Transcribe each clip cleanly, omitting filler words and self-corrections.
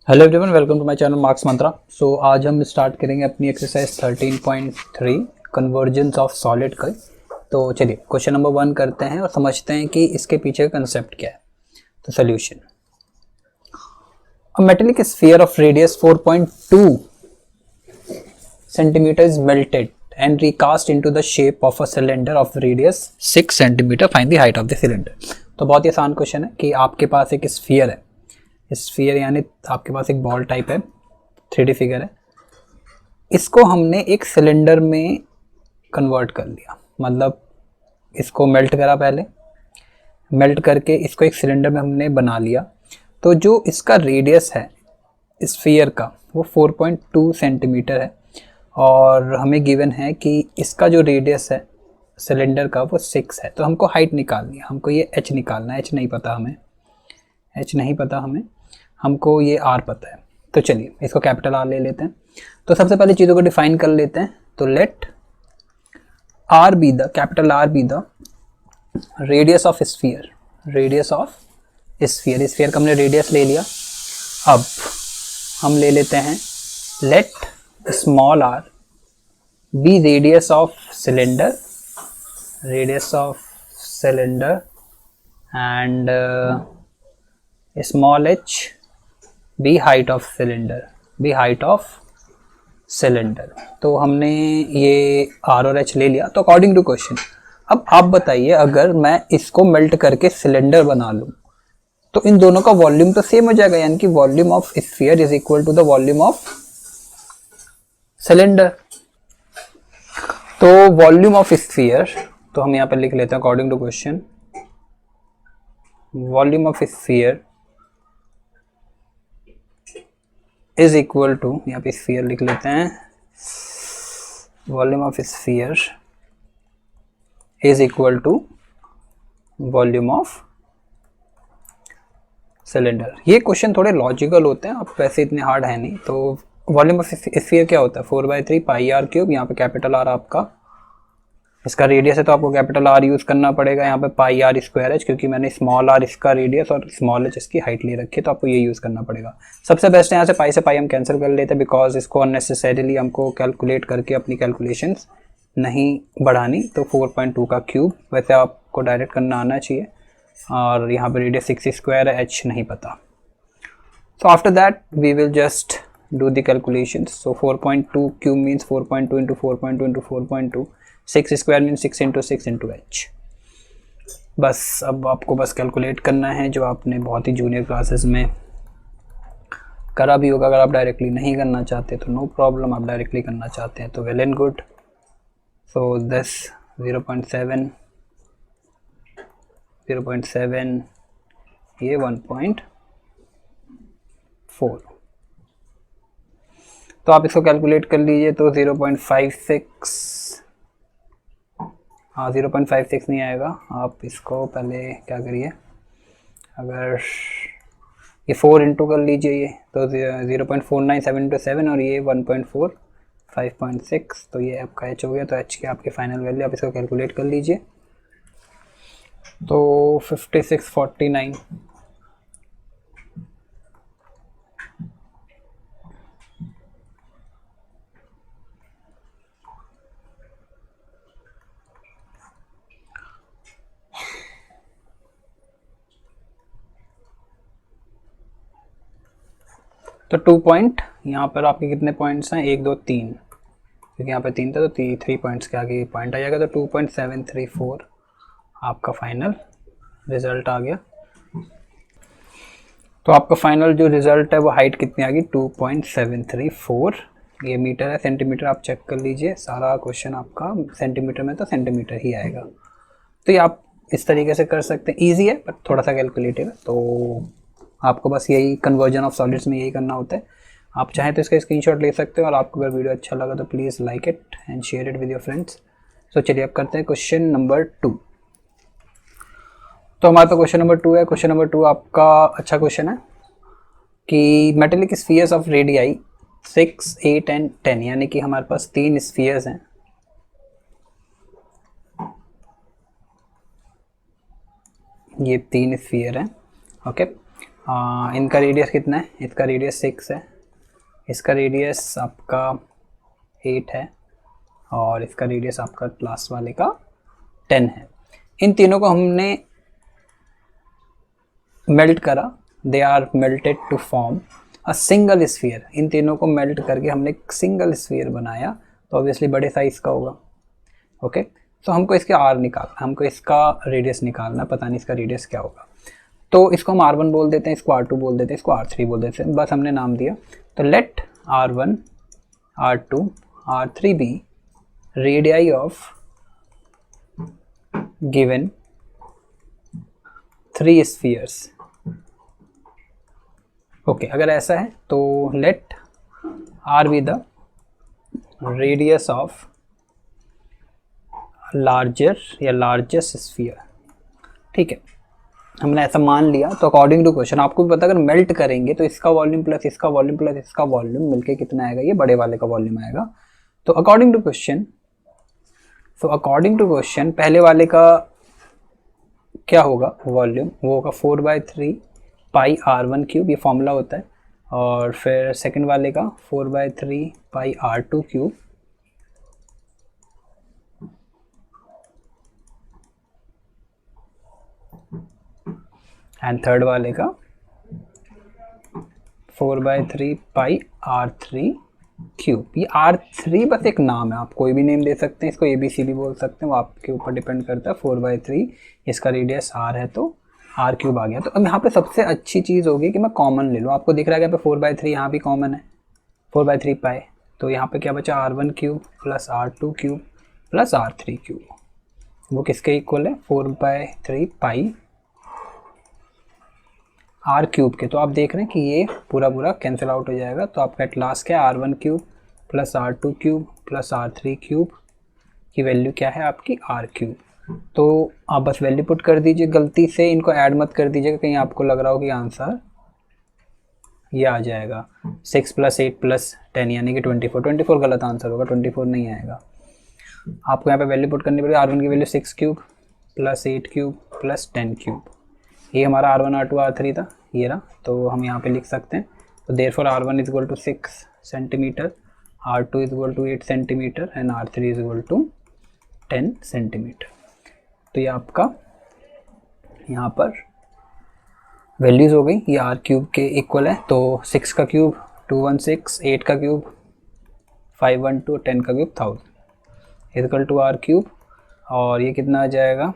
Hello everyone, welcome to my channel Marks Mantra. So आज हम start करेंगे अपनी एक्सरसाइज 13.3 कन्वर्जेंस ऑफ सॉलिड का। तो चलिए क्वेश्चन नंबर 1 करते हैं और समझते हैं कि इसके पीछे का कंसेप्ट क्या है। तो solution, a metallic sphere of radius 4.2 centimeter is melted and recast into the shape of a cylinder of radius 6 centimeter. Find the height of the cylinder। तो बहुत ही आसान क्वेश्चन है कि आपके पास एक स्फीयर है, स्फीयर यानी आपके पास एक बॉल टाइप है, 3D फिगर है। इसको हमने एक सिलेंडर में कन्वर्ट कर लिया, मतलब इसको मेल्ट करा, पहले मेल्ट करके इसको एक सिलेंडर में हमने बना लिया। तो जो इसका रेडियस है स्फीयर का वो 4.2 सेंटीमीटर है और हमें गिवन है कि इसका जो रेडियस है सिलेंडर का वो 6 है। तो हमको हाइट निकालनी है, हमको ये h निकालना है। h नहीं पता हमें, हमको ये r पता है। तो चलिए इसको कैपिटल R ले लेते हैं। तो सबसे पहले चीज़ों को डिफाइन कर लेते हैं। तो let r be the capital R be the radius of sphere, sphere का हमने रेडियस ले लिया। अब हम ले लेते हैं let small r be radius of cylinder, and small h be height of cylinder. तो हमने ये r और h ले लिया। तो अकॉर्डिंग टू क्वेश्चन अब आप बताइए, अगर मैं इसको मेल्ट करके सिलेंडर बना लूं तो इन दोनों का वॉल्यूम तो सेम हो जाएगा, यानी कि volume of sphere is equal to the volume of cylinder. तो वॉल्यूम ऑफ स्फीयर, तो हम यहाँ पर लिख लेते हैं according to question, volume of sphere is equal to, यहाँ पे स्फीयर लिख लेते हैं, volume of sphere is equal to volume of cylinder. ये क्वेश्चन थोड़े लॉजिकल होते हैं, अब वैसे इतने हार्ड है नहीं। तो वॉल्यूम ऑफ स्फीयर क्या होता है, 4/3 पाई आर क्यूब। यहाँ पे कैपिटल आर आपका इसका रेडियस है तो आपको कैपिटल आर यूज करना पड़ेगा। यहाँ पे पाई आर स्क्वायर एच, क्योंकि मैंने स्मॉल आर इसका रेडियस और स्मॉल एच इसकी हाइट ले रखी है, तो आपको ये यूज करना पड़ेगा। सबसे बेस्ट है यहाँ से पाई हम कैंसिल कर लेते हैं, बिकॉज इसको अननेसेसरीली हमको कैलकुलेट करके अपनी कैलकुलेशंस नहीं बढ़ानी। तो 4.2 का क्यूब, वैसे आपको डायरेक्ट करना आना चाहिए, और यहाँ पे रेडियस 6 स्क्वायर है, एच नहीं पता। So after that we will just do the calculations. So 4.2 cube means 4.2 into 4.2 into 4.2, 6 square means 6 into 6 into h। बस अब आपको बस कैलकुलेट करना है, जो आपने बहुत ही जूनियर क्लासेस में करा भी होगा। अगर आप डायरेक्टली नहीं करना चाहते तो नो प्रॉब्लम, आप डायरेक्टली करना चाहते हैं तो well and good. So this 0.7, ये 1.4। तो आप इसको कैलकुलेट कर लीजिए। तो 0.56, हाँ 0.56 नहीं आएगा। आप इसको पहले क्या करिए, अगर ये 4 इंटू कर लीजिए, ये तो 0.497 इंटू 7 और ये 1.4 5.6, तो ये आपका एच हो गया। तो एच के आपके फाइनल वैल्यू आप इसको कैलकुलेट कर लीजिए। तो 5649, तो 2 पॉइंट, यहाँ पर आपके कितने पॉइंट्स हैं, 1 2 3, क्योंकि यहाँ पे 3 था तो 3 पॉइंट्स के आगे पॉइंट आ जाएगा। तो 2.734 आपका फाइनल रिजल्ट आ गया। तो आपका फाइनल जो रिजल्ट है वो हाइट कितनी आ गई, 2.734। ये मीटर है, सेंटीमीटर आप चेक कर लीजिए। सारा क्वेश्चन आपका सेंटीमीटर में तो सेंटीमीटर ही आएगा। तो ये आप इस तरीके से कर सकते हैं, ईजी है बट थोड़ा सा कैलकुलेटिव है। तो आपको बस यही कन्वर्जन ऑफ सॉलिड्स में यही करना होता है। आप चाहें तो इसका स्क्रीनशॉट ले सकते हो, और आपको अगर वीडियो अच्छा लगा तो please like it and share it with your friends. So चलिए अब करते हैं क्वेश्चन नंबर 2। तो हमारे पास क्वेश्चन नंबर 2 है। क्वेश्चन नंबर 2 आपका अच्छा क्वेश्चन है कि metallic spheres of radii 6, 8 and 10, यानी कि हमारे पास 3 स्फीयर्स हैं। ये 3 स्फीयर हैं, ओके। इनका रेडियस कितना है, इसका रेडियस 6 है, इसका रेडियस आपका 8 है और इसका रेडियस आपका लास्ट वाले का 10 है। इन तीनों को हमने मेल्ट करा, they are melted to form a single sphere. इन तीनों को मेल्ट करके हमने एक सिंगल स्फीयर बनाया, तो ऑब्वियसली बड़े साइज का होगा। ओके, तो हमको इसके आर निकालना, हमको इसका रेडियस निकालना, पता नहीं इसका रेडियस क्या होगा। तो इसको हम R1 बोल देते हैं, इसको R2 बोल देते हैं, इसको R3 बोल देते हैं, बस हमने नाम दिया। तो let R1, R2, R3 be radii of given 3 spheres. Okay, अगर ऐसा है तो let R be the radius of larger या लार्जेस्ट स्फीयर। ठीक है, हमने ऐसा मान लिया। तो अकॉर्डिंग टू क्वेश्चन आपको भी पता, अगर मेल्ट करेंगे तो इसका वॉल्यूम प्लस इसका वॉल्यूम प्लस इसका वॉल्यूम मिलके कितना आएगा, ये बड़े वाले का वॉल्यूम आएगा। तो अकॉर्डिंग टू क्वेश्चन पहले वाले का क्या होगा वॉल्यूम, वो होगा 4/3 पाई R1 क्यूब, ये फॉर्मूला होता है। और फिर सेकंड वाले का 4/3 पाई R2 क्यूब, एंड थर्ड वाले का 4/3 पाई R3 क्यूब। ये R3 बस एक नाम है, आप कोई भी नेम दे सकते हैं, इसको ABC भी बोल सकते हैं, वो आपके ऊपर डिपेंड करता है। 4/3 इसका रेडियस R है तो R क्यूब आ गया। तो अब यहाँ पे सबसे अच्छी चीज़ होगी कि मैं कॉमन ले लूँ। आपको दिख रहा है कि 4/3 यहाँ भी कॉमन है, 4/3 पाई, तो यहाँ पे क्या बचा R1 cube plus R2 cube plus R3 cube, वो किसके इक्वल है 4/3 पाई R क्यूब के। तो आप देख रहे हैं कि ये पूरा कैंसिल आउट हो जाएगा। तो आपका एट लास्ट क्या है R1 cube plus R2 cube plus R3 cube की वैल्यू क्या है आपकी R क्यूब। तो आप बस वैल्यू पुट कर दीजिए, गलती से इनको ऐड मत कर दीजिएगा, कहीं आपको लग रहा हो कि आंसर ये आ जाएगा 6 + 8 + 10 यानी कि 24 गलत आंसर होगा, 24 नहीं आएगा। आपको यहाँ पे वैल्यू पुट करनी पड़ेगी। R1 की value 6 cube plus 8 cube plus 10 cube, ये हमारा R1 R2 R3 था, ये रहा। तो हम यहाँ पे लिख सकते हैं, तो therefore R1 = 6 centimetre, R2 = 8 centimetre and R3 = 10 centimetre. तो ये आपका यहाँ पर वैल्यूज़ हो गई, ये R क्यूब के इक्वल है। तो 6 का क्यूब 216, 8 का क्यूब 512, 10 का cube 1000 equal to R cube. और ये कितना आ जाएगा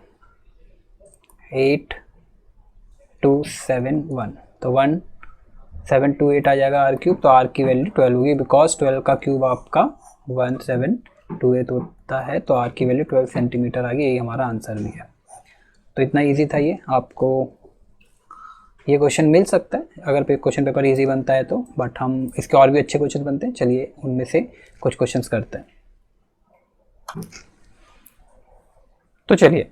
8271, तो 1728 आ जाएगा R क्यूब। तो R की वैल्यू 12 होगी, बिकॉज 12 का क्यूब आपका 1728 होता है, तो R की वैल्यू 12 सेंटीमीटर आ गई। यही हमारा आंसर भी है। तो इतना इजी था ये, आपको ये क्वेश्चन मिल सकता है अगर क्वेश्चन पेपर इजी बनता है तो, बट हम इसके और भी अच्छे क्वेश्चन बनते हैं। चलिए उनमें से कुछ क्वेश्चंस करते हैं। तो चलिए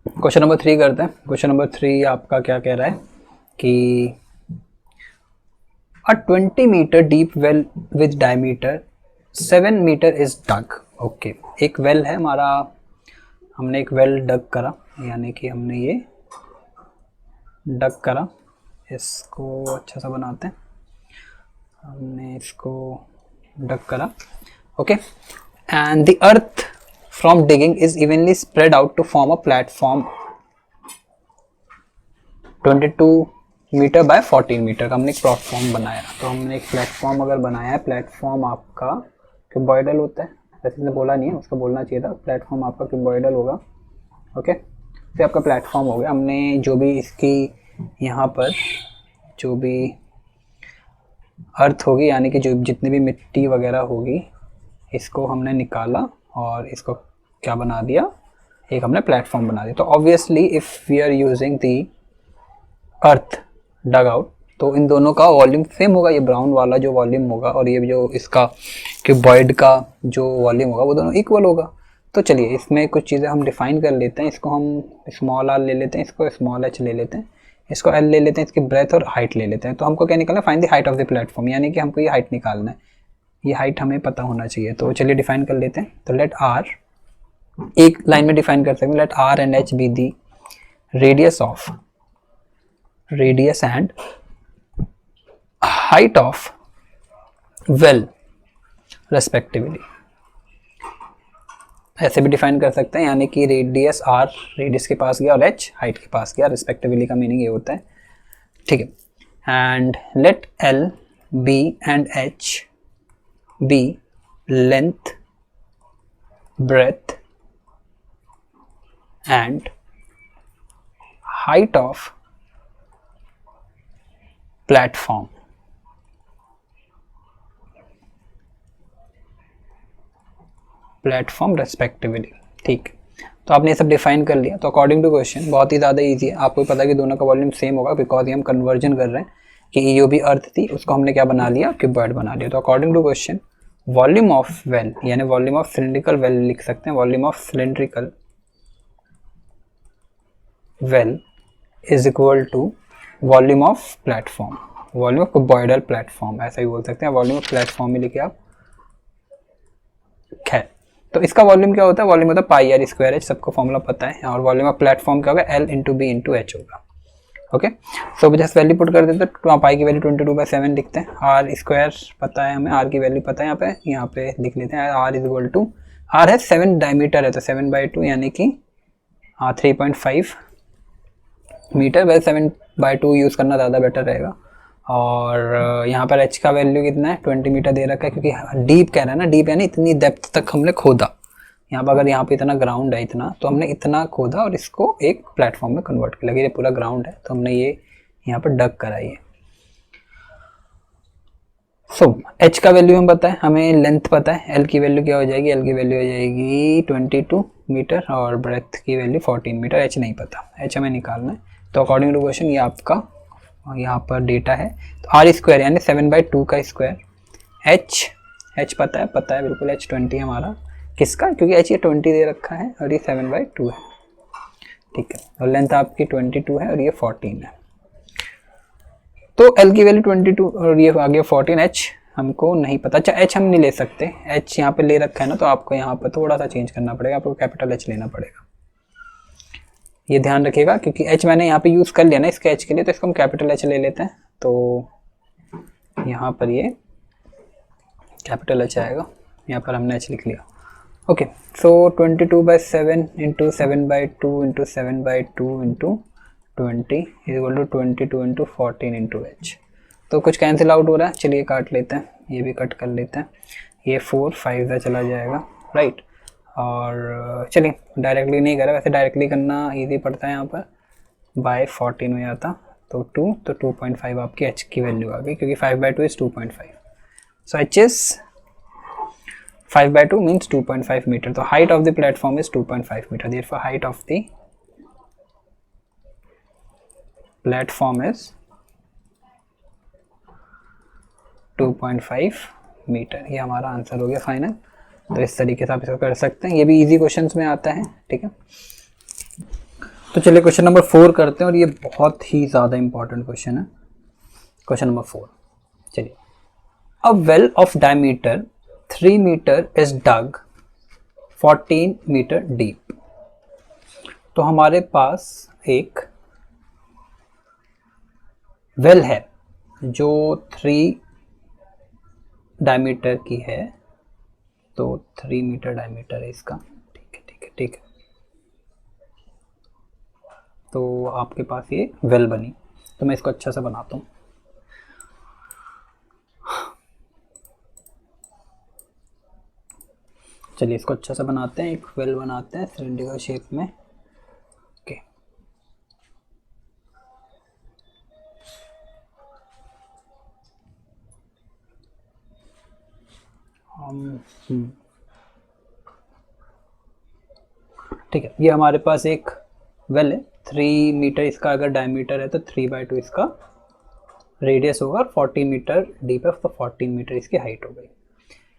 क्वेश्चन नंबर 3 करते हैं। क्वेश्चन नंबर 3 आपका क्या कह रहा है कि a 20 metre deep well with diameter 7 metre is dug. Okay, एक वेल है हमारा, हमने एक वेल डग करा, यानी कि हमने ये डग करा। इसको अच्छा सा बनाते हैं, हमने इसको डग करा। Okay, and the earth from digging is evenly spread out to form a platform 22 metre by 14 metre का हमने एक प्लेटफॉर्म बनाया। तो हमने एक प्लेटफॉर्म अगर बनाया है, प्लेटफॉर्म आपका क्यूबॉइडल होता है, वैसे इसने बोला नहीं है, उसको बोलना चाहिए था। प्लेटफॉर्म आपका क्यूबॉइडल होगा। ओके, तो आपका प्लेटफॉर्म हो गया। हमने जो भी इसकी यहाँ पर जो भी अर्थ होगी, यानी कि जो जितनी भी मिट्टी वगैरह होगी, इसको हमने निकाला और इसको क्या बना दिया, एक हमने प्लेटफॉर्म बना दिया। तो obviously if we are using the earth dug out, तो इन दोनों का वॉल्यूम सेम होगा। ये ब्राउन वाला जो वॉल्यूम होगा और ये जो इसका क्यूबॉइड का जो वॉल्यूम होगा, वो दोनों इक्वल होगा। तो चलिए इसमें कुछ चीज़ें हम डिफाइन कर लेते हैं। इसको हम स्मॉल r ले लेते हैं, इसको स्मॉल h ले लेते हैं, इसको l ले लेते हैं, इसकी ब्रेथ और हाइट ले लेते हैं। तो हमको क्या निकालना है, find the height of the platform, यानी कि हमको ये हाइट निकालना है। ये हाइट हमें पता होना चाहिए। तो चलिए डिफाइन कर लेते हैं। तो लेट r, एक लाइन में डिफाइन कर सकते हैं, let r and h be the radius of radius and height of well respectively, ऐसे भी डिफाइन कर सकते हैं, यानी कि रेडियस आर रेडियस के पास गया और एच हाइट के पास गया, रिस्पेक्टिवली का मीनिंग ये होता है, ठीक है। And let L be and H be length, breadth and height of platform. Platform respectively, ठीक। तो आपने ये सब डिफाइन कर लिया। तो अकॉर्डिंग टू क्वेश्चन बहुत ही ज़्यादा इजी है, आपको पता है कि दोनों का वॉल्यूम सेम होगा, बिकॉज ये हम कन्वर्जन कर रहे हैं कि जो भी अर्थ थी उसको हमने क्या बना लिया, क्यूबॉइड बना लिया। तो according to question volume of well, यानी वॉल्यूम ऑफ सिलिंड्रिकल वेल लिख सकते हैं, volume of cylindrical well is equal to volume of platform, volume of cuboidal platform, ऐसा ही बोल सकते हैं, वॉल्यूम ऑफ प्लेटफॉर्म ही लिखे आप। खैर, तो इसका वॉल्यूम क्या होता है, वॉल्यूम होता है पाई आर स्क्वायर एच, सबको फॉर्मूला पता है। और वॉल्यूम ऑफ प्लेटफॉर्म क्या होगा, l into B into h होगा। Okay, so just value put कर देते हैं, पाई की वैल्यू 22/7 लिखते हैं, आर स्क्वायर पता है हमें, आर की वैल्यू पता है, यहाँ पे लिख लेते हैं, R is equal to, R है 7 डायमीटर है तो 7/2 यानी कि 3.5 मीटर, वैसे 7/2 यूज़ करना ज़्यादा बेटर रहेगा। और यहाँ पर एच का वैल्यू कितना है, 20 मीटर दे रखा है, क्योंकि डीप कह रहा है ना, डीप यानी इतनी डेप्थ तक हमने खोदा। यहाँ पर अगर यहाँ पे इतना ग्राउंड है इतना, तो हमने इतना खोदा और इसको एक प्लेटफॉर्म में कन्वर्ट किया, लगे ये पूरा ग्राउंड है तो हमने ये यहाँ पर डग कराई है। सो एच का वैल्यू हम पता है, हमें लेंथ पता है, एल की वैल्यू क्या हो जाएगी, एल की वैल्यू हो जाएगी 22 मीटर और ब्रेथ की वैल्यू 14 मीटर, एच नहीं पता, एच हमें निकालना है। तो अकॉर्डिंग टू क्वेश्चन ये आपका यहाँ पर डेटा है, तो आर स्क्वायर यानी 7/2 का स्क्वायर, एच पता है बिल्कुल, एच 20 है हमारा, किसका, क्योंकि एच ये 20 दे रखा है और ये 7/2 है, ठीक है। और लेंथ आपकी 22 है और ये 14 है, तो एल की वैल्यू 22 और ये आ गया 14, एच हमको नहीं पता। अच्छा, एच हम नहीं ले सकते, एच यहाँ पे ले रखा है ना, तो आपको यहाँ पर थोड़ा सा चेंज करना पड़ेगा, आपको कैपिटल एच लेना पड़ेगा, ये ध्यान रखिएगा, क्योंकि एच मैंने यहाँ पे यूज़ कर लिया ना इसके एच के लिए, तो इसको हम कैपिटल एच ले लेते हैं, तो यहाँ पर ये कैपिटल एच आएगा, यहाँ पर हमने एच लिख लिया। Okay, so 22/7 into 7/2 into 7/2 into 20 is equal to 22 into 14 into H. तो कुछ कैंसिल आउट हो रहा है, चलिए काट लेते हैं, ये भी कट कर लेते हैं, ये 4 5 का चला जाएगा, राइट। और चलिए डायरेक्टली नहीं करा, वैसे डायरेक्टली करना इजी पड़ता है, यहाँ पर बाय 14 हो जाता, तो 2, तो 2.5 आपकी एच की वैल्यू आ गई, क्योंकि 5/2 is 2.5, so H is 5/2 means 2.5 meter. So height of the platform is 2.5 meter. Therefore, height of the platform is 2.5 metre. ये हमारा आंसर हो गया फाइनल। तो इस तरीके से आप इसको कर सकते हैं, ये भी इजी क्वेश्चंस में आता है, ठीक है। तो चलिए क्वेश्चन नंबर 4 करते हैं, और ये बहुत ही ज़्यादा इंपॉर्टेंट क्वेश्चन है। क्वेश्चन नंबर 4, चलिए। A well of diameter 3 metre is dug 14 metre deep. तो हमारे पास एक वेल है जो 3 डायमीटर की है, तो 3 मीटर डायमीटर है इसका, ठीक है। तो आपके पास ये वेल बनी, तो मैं इसको अच्छा सा बनाता हूँ। चलिए इसको अच्छा सा बनाते हैं, एक वेल बनाते हैं सिलिंड्रिकल शेप में, ओके। ठीक है, ये हमारे पास एक वेल है, 3 मीटर इसका अगर डायमीटर है, तो 3/2 इसका रेडियस होगा, और 40 मीटर डीप है, तो 14 मीटर इसकी हाइट हो गई,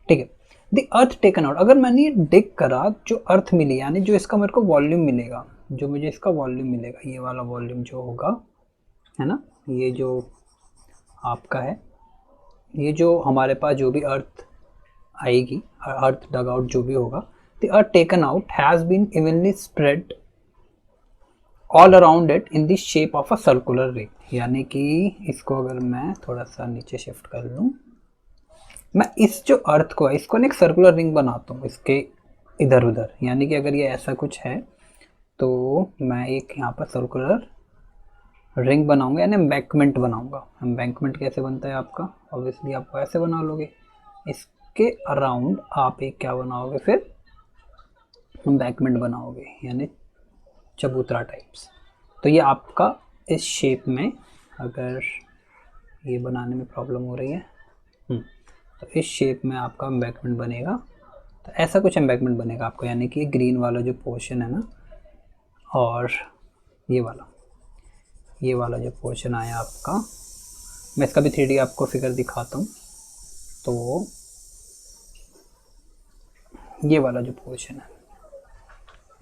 ठीक है। द अर्थ टेकन आउट, अगर मैंने ये डिग करा, जो अर्थ मिली, यानी जो इसका मेरे को वॉल्यूम मिलेगा, जो मुझे इसका वॉल्यूम मिलेगा, ये वाला वॉल्यूम जो होगा, है ना, ये जो आपका है, ये जो हमारे पास जो भी अर्थ आएगी, अर्थ डग आउट जो भी होगा, the earth taken out has been evenly spread all around it in the shape of a circular ring, यानी कि इसको अगर मैं थोड़ा सा नीचे शिफ्ट कर लूँ, मैं इस जो अर्थ को है इसको ना एक सर्कुलर रिंग बनाता हूँ इसके इधर उधर, यानी कि अगर ये ऐसा कुछ है तो मैं एक यहाँ पर सर्कुलर रिंग बनाऊंगा यानी एम्बैंकमेंट बनाऊंगा। एम्बैंकमेंट कैसे बनता है आपका, ऑब्वियसली आप ऐसे बना लोगे, इसके अराउंड आप एक क्या बनाओगे फिर, एम्बैंकमेंट बनाओगे यानी चबूतरा टाइप्स। तो ये आपका इस शेप में, अगर ये बनाने में प्रॉब्लम हो रही है, तो इस शेप में आपका एम्बैंकमेंट बनेगा। तो ऐसा कुछ एम्बैंकमेंट बनेगा आपको, यानी कि ग्रीन वाला जो पोर्शन है ना, और ये वाला जो पोर्शन आया आपका, मैं इसका भी 3D आपको फिगर दिखाता हूँ। तो ये वाला जो पोर्शन है,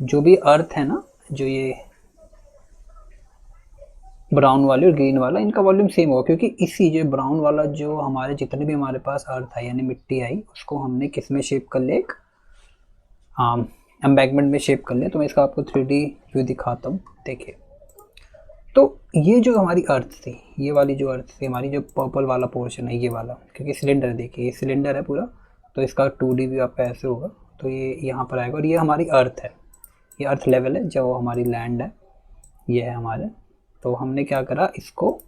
जो भी अर्थ है ना, जो ये ब्राउन वाली और ग्रीन वाला, इनका वॉल्यूम सेम होगा, क्योंकि इसी जो ब्राउन वाला जो हमारे जितने भी हमारे पास अर्थ आई यानी मिट्टी आई, उसको हमने किस में शेप कर लिया, एक एम्बैंकमेंट में शेप कर लिया। तो मैं इसका आपको 3D व्यू दिखाता हूँ, देखिए। तो ये जो हमारी अर्थ थी, ये वाली जो अर्थ थी हमारी, जो पर्पल वाला पोर्शन है ये वाला, क्योंकि सिलेंडर देखिए ये सिलेंडर है पूरा, तो इसका 2D व्यू आपका ऐसे होगा। तो ये यहाँ पर आएगा और ये हमारी अर्थ है, ये अर्थ लेवल है, जो हमारी लैंड है ये है हमारे। तो हमने क्या करा, इसको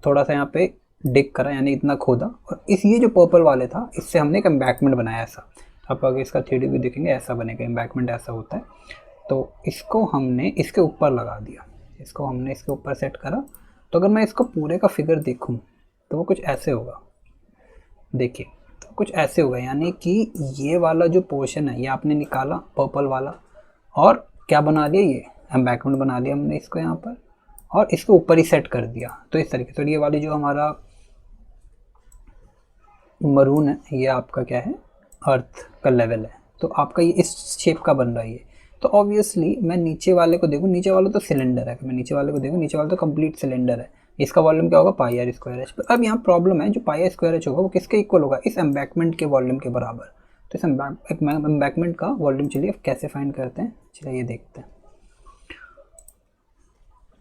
थोड़ा सा यहाँ पे डिग करा, यानी इतना खोदा, और इस ये जो पर्पल वाले था इससे हमने एक एम्बैंकमेंट बनाया ऐसा। आप अगर इसका 3D व्यू देखेंगे ऐसा बनेगा, एम्बैंकमेंट ऐसा होता है। तो इसको हमने इसके ऊपर लगा दिया, इसको हमने इसके ऊपर सेट करा। तो अगर मैं इसको पूरे का फिगर देखूं तो वो कुछ ऐसे होगा, देखिए, तो कुछ ऐसे होगा, यानी कि ये वाला जो पोर्शन है ये आपने निकाला पर्पल वाला, और क्या बना लिया, ये एम्बैंकमेंट बना लिया हमने इसको यहाँ पर, और इसको ऊपर ही सेट कर दिया। तो इस तरीके से ये वाली जो हमारा मरून है ये आपका क्या है, अर्थ का लेवल है। तो आपका ये इस शेप का बन रहा है ये। तो ऑब्वियसली मैं नीचे वाले को देखूँ, नीचे वाला तो सिलेंडर है, मैं नीचे वाले को देखूँ, नीचे वाला तो कंप्लीट सिलेंडर है, इसका वॉल्यूम क्या होगा, पाई आर स्क्वायर एच। अब यहाँ प्रॉब्लम है, जो पाई आर स्क्वायर एच होगा वो किसके इक्वल होगा, इस एम्बैंकमेंट के वॉल्यूम के बराबर। तो इस एम्बैंकमेंट का वॉल्यूम चलिए अब कैसे फाइंड करते हैं, चलिए ये देखते हैं।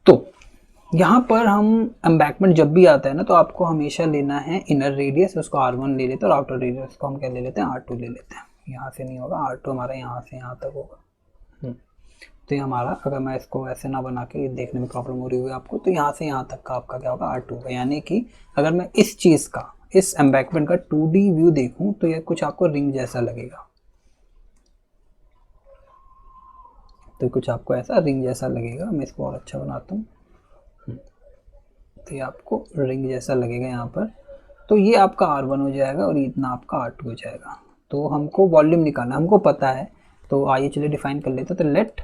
तो यहाँ पर हम एम्बैंकमेंट जब भी आता है ना, तो आपको हमेशा लेना है इनर रेडियस, उसको R1 ले लेते हैं, और आउटर रेडियस को हम क्या ले लेते हैं, R2 ले लेते हैं। यहाँ से नहीं होगा, R2 हमारा यहाँ से यहाँ तक होगा। तो ये हमारा, अगर मैं इसको ऐसे ना बना के, देखने में प्रॉब्लम हो रही होगी आपको, तो यहाँ से यहाँ तक का आपका क्या होगा, R2 होगा। यानी कि अगर मैं इस चीज़ का, इस एम्बैंकमेंट का 2D व्यू देखूँ तो यह कुछ आपको रिंग जैसा लगेगा, तो कुछ आपको ऐसा रिंग जैसा लगेगा। मैं इसको और अच्छा बनाता हूँ, तो ये आपको रिंग जैसा लगेगा यहाँ पर। तो ये आपका R1 हो जाएगा और इतना आपका R2 हो जाएगा। तो हमको वॉल्यूम निकालना, हमको पता है, तो आइए चलिए डिफाइन कर लेते हैं। तो लेट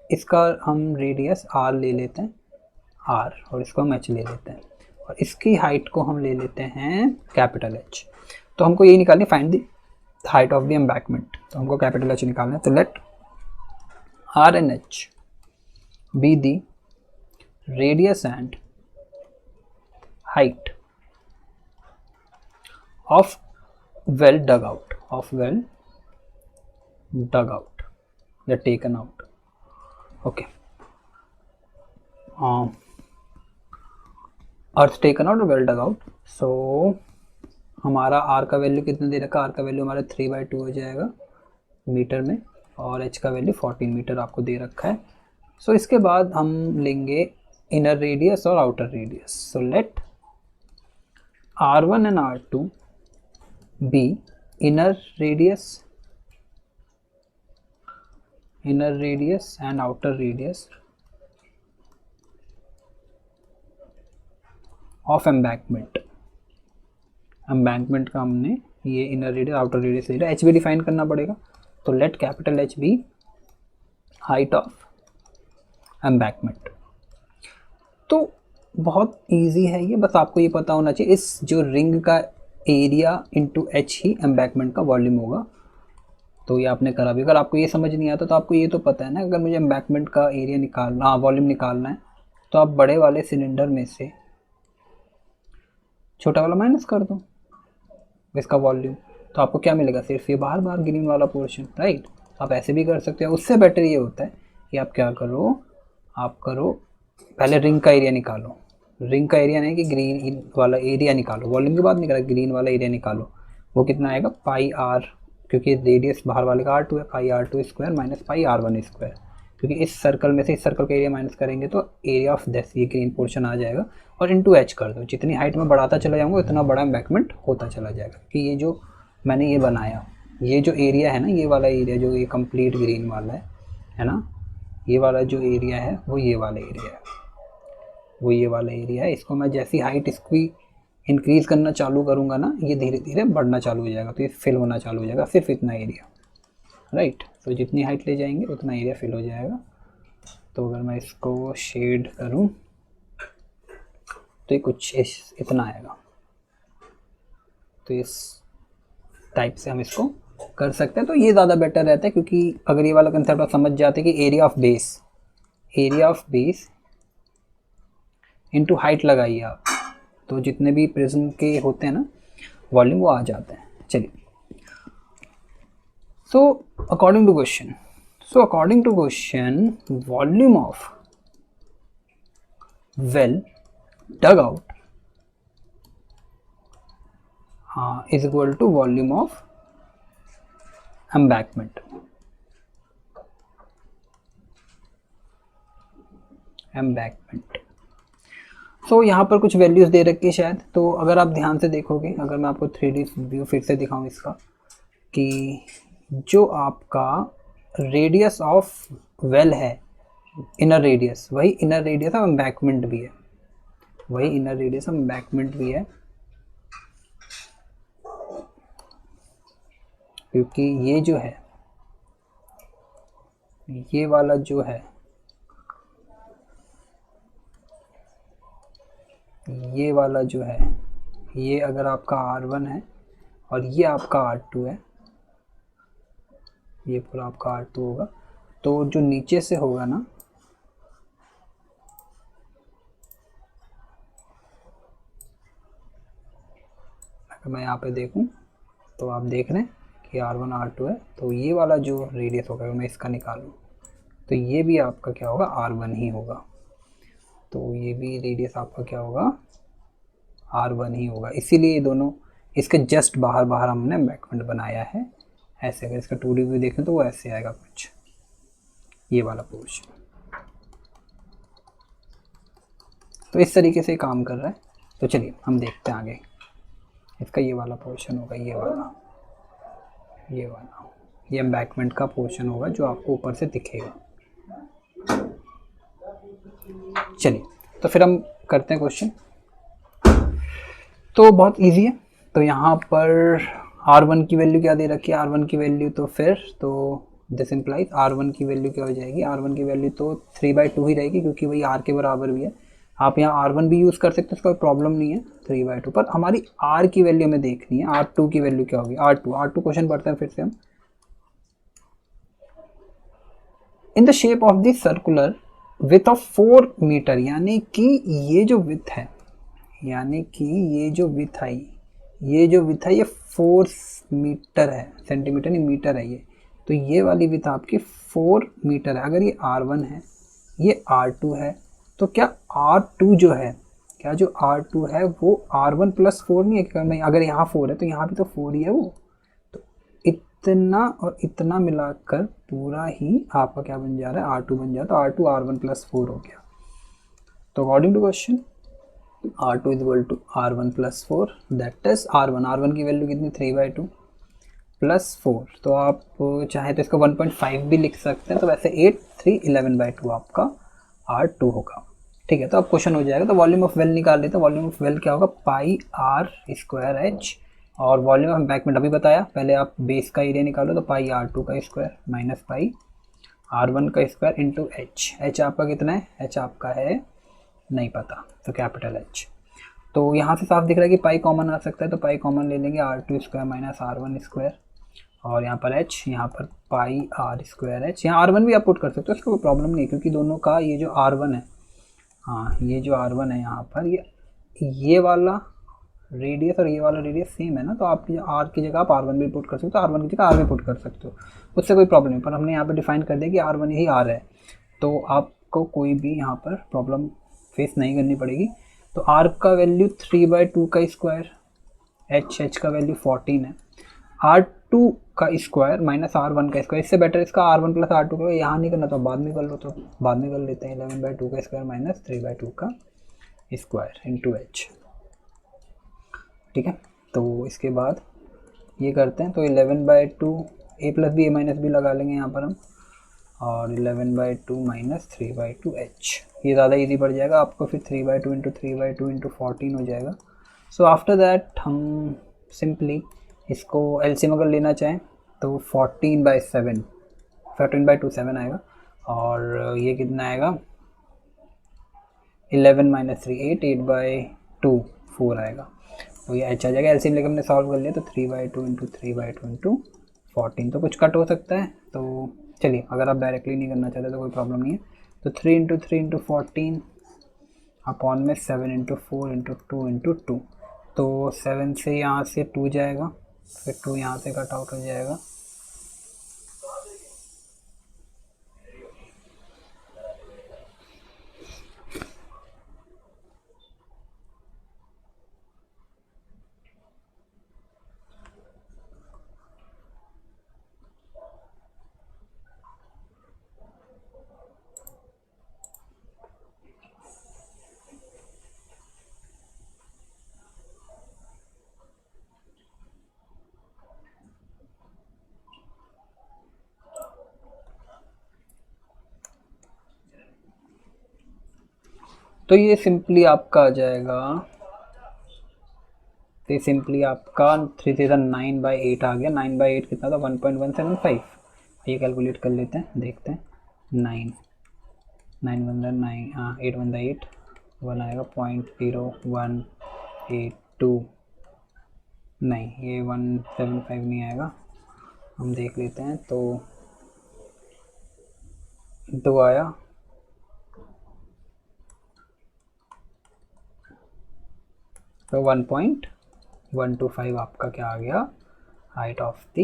इसका हम रेडियस R ले लेते हैं, R, और इसको हम H ले लेते हैं, और इसकी हाइट को हम ले लेते हैं कैपिटल H। तो हमको यही निकालनी, find the height of the embankment. तो हमको कैपिटल H निकालना है। तो let R and H be the radius and height of well dug out, या taken out, okay, अर्थ टेकन आउट और वेल डग आउट। सो हमारा R का वैल्यू कितना दे रखा, R का वैल्यू हमारा 3/2 हो जाएगा मीटर में, और H का वैल्यू 14 मीटर आपको दे रखा है। सो इसके बाद हम लेंगे इनर रेडियस और outer radius. So let R1 and R2 be inner radius and outer radius of embankment। Embankment का हमने ये इनर रेडियस आउटर रेडियस ले लिया, H भी डिफाइन करना पड़ेगा। तो let capital H be height of embankment. तो बहुत इजी है ये, बस आपको ये पता होना चाहिए, इस जो रिंग का एरिया इंटू H ही एम्बैंकमेंट का वॉल्यूम होगा। तो ये आपने करा भी। अगर आपको ये समझ नहीं आता तो आपको ये तो पता है ना, अगर मुझे एम्बैंकमेंट का एरिया निकालना, वॉल्यूम निकालना है, तो आप बड़े वाले सिलेंडर में से छोटा वाला माइनस कर दो इसका वॉल्यूम, तो आपको क्या मिलेगा, सिर्फ ये बाहर बाहर ग्रीन वाला पोर्शन, राइट। आप ऐसे भी कर सकते हो। उससे बेटर ये होता है कि आप क्या करो, आप करो पहले रिंग का एरिया निकालो, रिंग का एरिया नहीं कि ग्रीन वाला एरिया निकालो, वॉल्यूम के बाद निकाला, ग्रीन वाला एरिया निकालो, वो कितना आएगा पाई आर, क्योंकि रेडियस बाहर वाले का R2 है, पाई R2 square minus pi R1 square, क्योंकि इस सर्कल में से इस सर्कल का एरिया माइनस करेंगे तो एरिया ऑफ दिस ये ग्रीन पोर्शन आ जाएगा, और इनटू H कर दो, जितनी हाइट में बढ़ाता चला जाऊँगा उतना बड़ा एम्बैंकमेंट होता चला जाएगा। कि ये जो मैंने ये बनाया, ये जो एरिया है ना, ये वाला एरिया जो ये कंप्लीट ग्रीन वाला है ना, ये वाला जो एरिया है वो ये वाला एरिया है, वो ये वाला एरिया है। इसको मैं जैसी हाइट इसकी इंक्रीज़ करना चालू करूँगा ना, ये धीरे धीरे बढ़ना चालू हो जाएगा, तो ये फिल होना चालू हो जाएगा, सिर्फ इतना एरिया, राइट। तो जितनी हाइट ले जाएंगे उतना एरिया फिल हो जाएगा। तो अगर मैं इसको शेड करूँ तो ये कुछ इतना आएगा। तो इस टाइप से हम इसको कर सकते हैं, तो ये ज़्यादा बेटर रहता है, क्योंकि अगर ये वाला कंसेप्ट आप समझ जाते हैं कि area of base into height लगाइए आप, तो जितने भी प्रिज्म के होते हैं ना वॉल्यूम वो आ जाते हैं। चलिए, so according to question volume of well dug out is equal to volume of embankment. So यहाँ पर कुछ वैल्यूज़ दे रखी है शायद, तो अगर आप ध्यान से देखोगे, अगर मैं आपको 3D व्यू फिर से दिखाऊँ इसका, कि जो आपका रेडियस ऑफ वेल है, इनर रेडियस, वही इनर रेडियस ऑफ एम्बैंकमेंट भी है, क्योंकि ये जो है, ये वाला जो है, ये वाला जो है, ये अगर आपका R1 है और ये आपका R2 है, ये पूरा आपका R2 होगा, तो जो नीचे से होगा ना, अगर मैं यहाँ पे देखूँ तो आप देख रहे हैं कि R1 R2 है, तो ये वाला जो रेडियस होगा, अगर मैं इसका निकालूँ तो ये भी आपका क्या होगा, R1 ही होगा। तो ये भी रेडियस आपका क्या होगा, R1 ही होगा। इसीलिए ये दोनों इसके जस्ट बाहर हमने एम्बैंकमेंट बनाया है। ऐसे अगर इसका 2D व्यू देखें तो वो ऐसे आएगा कुछ, ये वाला पोर्शन। तो इस तरीके से काम कर रहा है। तो चलिए हम देखते हैं आगे। इसका ये वाला पोर्शन होगा, ये वाला ये एम्बैंकमेंट का पोर्शन होगा जो आपको ऊपर से दिखेगा। चलिए, तो फिर हम करते हैं क्वेश्चन। तो बहुत इजी है। तो यहाँ पर R1 की वैल्यू क्या दे रखी है, R1 की वैल्यू, तो फिर तो दिस इम्प्लाइज R1 की वैल्यू क्या हो जाएगी, R1 की वैल्यू तो 3/2 ही रहेगी, क्योंकि वही R के बराबर भी है। आप यहाँ R1 भी यूज़ कर सकते हैं, उसका कोई प्रॉब्लम नहीं है, 3/2। पर हमारी R की वैल्यू हमें देखनी है, R2 की वैल्यू क्या होगी, R2 क्वेश्चन पढ़ते हैं फिर से हम। In the shape of the circular width of 4 metre, यानी कि ये जो विथ है, ये 4 मीटर है, सेंटीमीटर नहीं मीटर है ये। तो ये वाली विथ आपकी 4 मीटर है। अगर ये R1 है, ये R2 है, तो क्या R2 जो है, R2 है वो R1 + 4 नहीं है? नहीं, अगर यहाँ 4 है तो यहाँ भी तो 4 ही है वो। तो इतना और इतना मिलाकर पूरा ही आपका क्या बन जा रहा है, R2 बन जाता है। तो R2 R1 + 4 हो गया। तो according to question R2 = R1 + 4, that is R1 की वैल्यू कितनी, 3/2 + 4। तो आप चाहे तो इसका 1.5 भी लिख सकते हैं। तो वैसे 8, 3, 11/2 आपका R2 होगा। ठीक है, तो अब क्वेश्चन हो जाएगा। तो वॉल्यूम ऑफ वेल निकाल लेते हैं। वॉल्यूम ऑफ वेल क्या होगा, πr²h, और वॉल्यूम ऑफ एम्बैंकमेंट अभी बताया। पहले आप बेस का एरिया निकालो, तो πr2 का स्क्वायर माइनस πr1 का स्क्वायर इंटू h आपका कितना है, h आपका है नहीं पता, तो कैपिटल H। तो यहाँ से साफ दिख रहा है कि पाई कॉमन आ सकता है, तो पाई कॉमन ले लेंगे, R2² माइनस R1², और यहाँ पर h, यहाँ पर πr²h। यहाँ R1 भी आप पुट कर सकते हो, उसका कोई प्रॉब्लम नहीं, क्योंकि दोनों का ये जो R1 है, हाँ ये जो R1 है यहाँ पर, ये वाला रेडियस और ये वाला रेडियस सेम है ना, तो आप R की जगह आप R1 भी पुट कर सकते हो, R1 की जगह R भी पुट कर सकते हो, उससे कोई प्रॉब्लम नहीं। पर हमने यहाँ पर डिफाइन कर दिया कि R1 ही R है। तो आप आपको कोई भी यहाँ पर प्रॉब्लम फेस नहीं करनी पड़ेगी। तो r का वैल्यू 3/2 का स्क्वायर, h का वैल्यू 14 है, r2 का स्क्वायर माइनस r1 का स्क्वायर, इससे बेटर इसका r1 प्लस r2 का यहाँ नहीं करना तो बाद में कर लो, तो बाद में कर लेते हैं। 11/2 का स्क्वायर माइनस 3/2 का स्क्वायर इंटू h, ठीक है। तो इसके बाद ये करते हैं, तो 11/2 a plus B A minus B लगा लेंगे यहाँ पर हम, और 11/2 माइनस 3/2 h, ये ज़्यादा इजी पड़ जाएगा आपको, फिर 3/2 इंटू 3/2 इंटू 14 हो जाएगा। सो आफ्टर दैट हम सिंपली इसको एलसीएम अगर लेना चाहें तो 14/7 14/2 आएगा, और ये कितना आएगा 11 माइनस 3 8 8/2 4 आएगा। तो ये h आ जाएगा, एलसीएम लेकर हमने सॉल्व कर लिया, तो 3/2 इंटू 3/2 इंटू 14, तो कुछ कट हो सकता है। तो चलिए, अगर आप डायरेक्टली नहीं करना चाहते तो कोई प्रॉब्लम नहीं है। तो 3 इंटू 3 इंटू 14 अपॉन में 7 इंटू 4 इंटू 2 इंटू 2, तो 7 से यहाँ से 2 जाएगा, फिर 2 यहाँ से कट आउट हो जाएगा, तो ये सिंपली आपका आ जाएगा, तो सिंपली आपका 3 से 9/8 आ गया। 9/8 कितना था 1.175, ये कैलकुलेट कर लेते हैं, देखते हैं। 9 9 1 9, हाँ 8 1 8, 1 आएगा 0.0182, नहीं ये 175 नहीं आएगा, हम देख लेते हैं। तो 2 आया, तो 1.125 आपका क्या आ गया, हाइट ऑफ द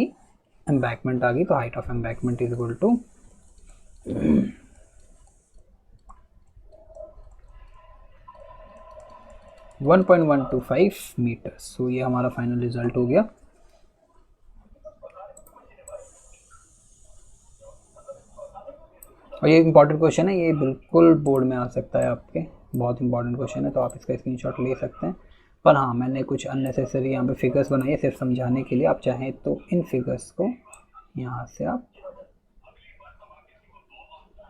एम्बैंकमेंट आ गई। तो height of embankment is equal to 1.125 meter. So ये हमारा फाइनल रिजल्ट हो गया। और ये इंपॉर्टेंट क्वेश्चन है, ये बिल्कुल बोर्ड में आ सकता है आपके, बहुत इंपॉर्टेंट क्वेश्चन है, तो आप इसका स्क्रीनशॉट ले सकते हैं। पर हाँ, मैंने कुछ अननेसेसरी यहाँ पे फिगर्स बनाए हैं सिर्फ समझाने के लिए। आप चाहें तो इन फिगर्स को यहाँ से आप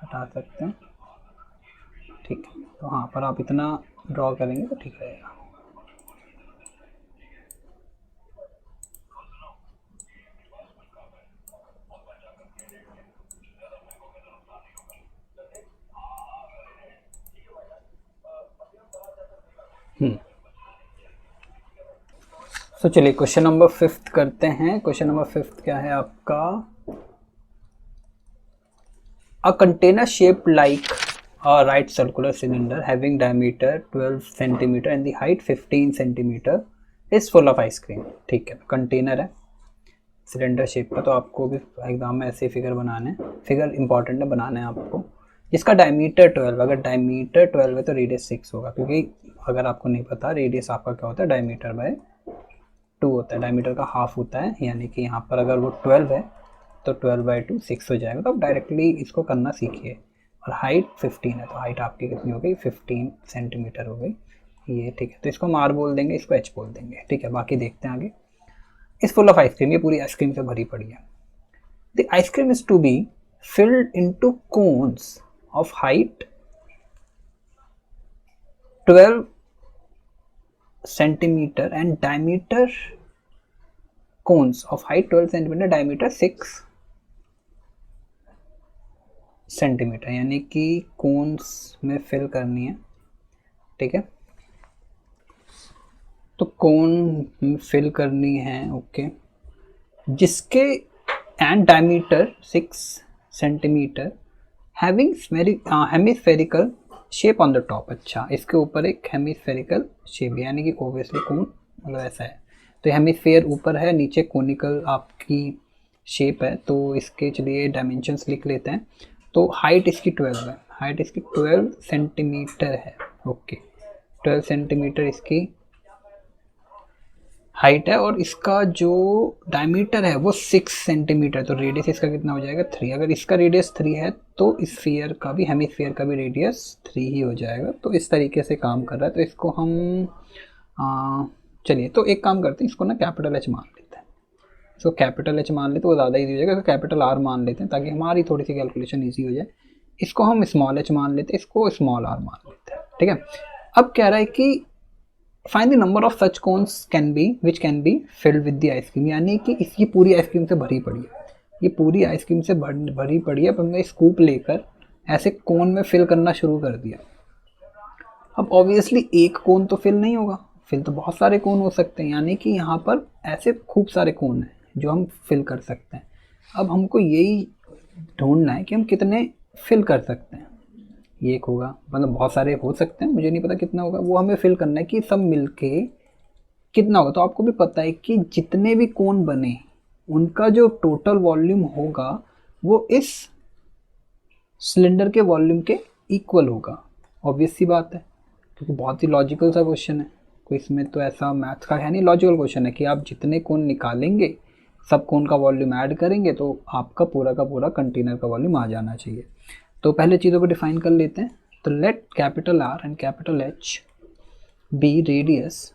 हटा सकते हैं, ठीक है। तो हाँ, पर आप इतना ड्रॉ करेंगे तो ठीक रहेगा। तो चलिए क्वेश्चन नंबर 5 करते हैं। क्वेश्चन नंबर 5 क्या है आपका, a container shaped like a right circular cylinder having diameter 12 centimeter and the height 15 centimeter is full of ice cream। ठीक है, कंटेनर है सिलेंडर शेप का, तो आपको भी एग्जाम में ऐसे फिगर बनाने हैं, फिगर इंपॉर्टेंट है, बनाना है आपको, जिसका डायमीटर 12, अगर डायमीटर 12 है तो रेडियस 6 होगा, क्योंकि अगर आपको नहीं पता रेडियस आपका क्या होता है, डायमीटर बाय 2 होता है, डायमीटर का हाफ होता है, यानी कि यहाँ पर अगर वो 12 है तो 12/2 6 हो जाएगा। तो आप डायरेक्टली इसको करना सीखिए। और हाइट 15 है, तो हाइट आपकी कितनी हो गई 15 सेंटीमीटर हो गई ये, ठीक है। तो इसको हम आर बोल देंगे, इसको एच बोल देंगे, ठीक है। बाकी देखते हैं आगे। इस फुल ऑफ आइसक्रीम, ये पूरी आइसक्रीम से भरी पड़ी है। The ice cream is to be filled into cones of height 12 centimetre and diameter, cones of height 12 centimetre, diameter 6 centimetre, यानी कि कोन्स में फिल करनी है, ठीक है। तो कोन में फिल करनी है, ओके, जिसके and diameter 6 centimetre, having hemispherical shape on the top. अच्छा, इसके ऊपर एक हेमिस्फेरिकल शेप, यानी कि ओब्वियसली कोन मतलब ऐसा है, तो हेमिस्फेयर ऊपर है, नीचे कोनिकल आपकी शेप है। तो इसके चलिए डायमेंशंस लिख लेते हैं। तो हाइट इसकी 12 है, हाइट इसकी 12 सेंटीमीटर है। ओके, 12 सेंटीमीटर इसकी हाइट है और इसका जो डायमीटर है वो 6 सेंटीमीटर। तो रेडियस इसका कितना हो जाएगा 3। अगर इसका रेडियस 3 है तो स्फीयर का भी, हेमिस्फीयर का भी रेडियस 3 ही हो जाएगा। तो इस तरीके से काम कर रहा है। तो इसको हम चलिए तो एक काम करते हैं, इसको ना कैपिटल एच मान लेते हैं। इसको कैपिटल एच मान लेते तो वो ज़्यादा ईजी हो जाएगा। तो कैपिटल आर मान लेते हैं ताकि हमारी थोड़ी सी कैलकुलेशन ईजी हो जाए। इसको हम स्मॉल एच मान लेते हैं, इसको स्मॉल आर मान लेते हैं। ठीक है, अब कह रहा है कि find the number of such cones can be which can be filled with the ice cream, यानी कि इसकी पूरी आइसक्रीम से भरी पड़ी है। ये पूरी आइसक्रीम से भरी पड़ी है। अब हमने स्कूप लेकर ऐसे कोन में फिल करना शुरू कर दिया। अब ऑब्वियसली एक कोन तो फिल नहीं होगा, फिल तो बहुत सारे कोन हो सकते हैं, यानी कि यहाँ पर ऐसे खूब सारे कोन हैं जो हम फिल कर सकते हैं। अब हमको यही ढूंढना है कि हम कितने फिल कर सकते हैं। ये एक होगा, मतलब बहुत सारे हो सकते हैं, मुझे नहीं पता कितना होगा, वो हमें फिल करना है कि सब मिलके कितना होगा। तो आपको भी पता है कि जितने भी कोन बने उनका जो टोटल वॉल्यूम होगा वो इस सिलेंडर के वॉल्यूम के इक्वल होगा। ऑब्वियस सी बात है, क्योंकि बहुत ही लॉजिकल सा क्वेश्चन है। कोई इसमें तो ऐसा मैथ्स का है नहीं, लॉजिकल क्वेश्चन है कि आप जितने कोन निकालेंगे सब कोन का वॉल्यूम ऐड करेंगे तो आपका पूरा का पूरा कंटेनर का वॉल्यूम आ जाना चाहिए। तो पहले चीज़ों को डिफाइन कर लेते हैं। तो let capital r and capital H be radius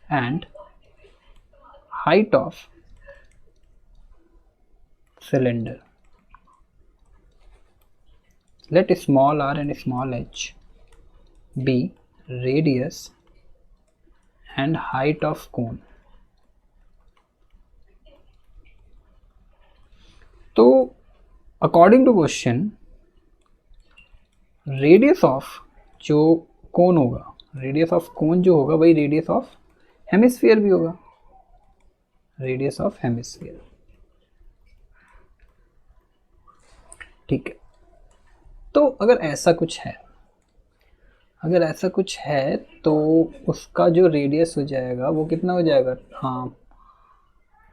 and height of cylinder. Let small are and small H be radius and height of cone. तो according to question radius of जो कोन होगा, radius of कोन जो होगा वही radius of hemisphere भी होगा, radius of hemisphere. ठीक है, तो अगर ऐसा कुछ है, अगर ऐसा कुछ है तो उसका जो रेडियस हो जाएगा वो कितना हो जाएगा, हाँ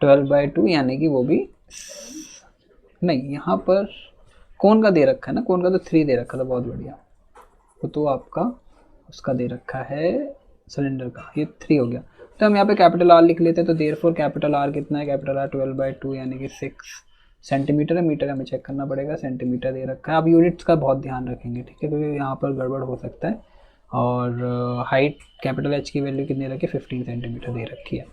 12/2, यानी कि वो भी नहीं, यहाँ पर कोन का दे रखा है ना, कोन का तो 3 दे रखा था, बहुत बढ़िया। वो तो आपका उसका दे रखा है सिलेंडर का, ये 3 हो गया। तो हम यहाँ पे कैपिटल आर लिख लेते हैं। तो देयरफॉर कैपिटल आर कितना है, कैपिटल आर 12/2 यानी कि 6 सेंटीमीटर है। मीटर हमें चेक करना पड़ेगा, सेंटीमीटर दे रखा है। आप यूनिट्स का बहुत ध्यान रखेंगे, ठीक है, क्योंकि यहाँ पर गड़बड़ हो सकता है। और हाइट कैपिटल एच की वैल्यू कितनी रखी है, 15 सेंटीमीटर दे रखी है।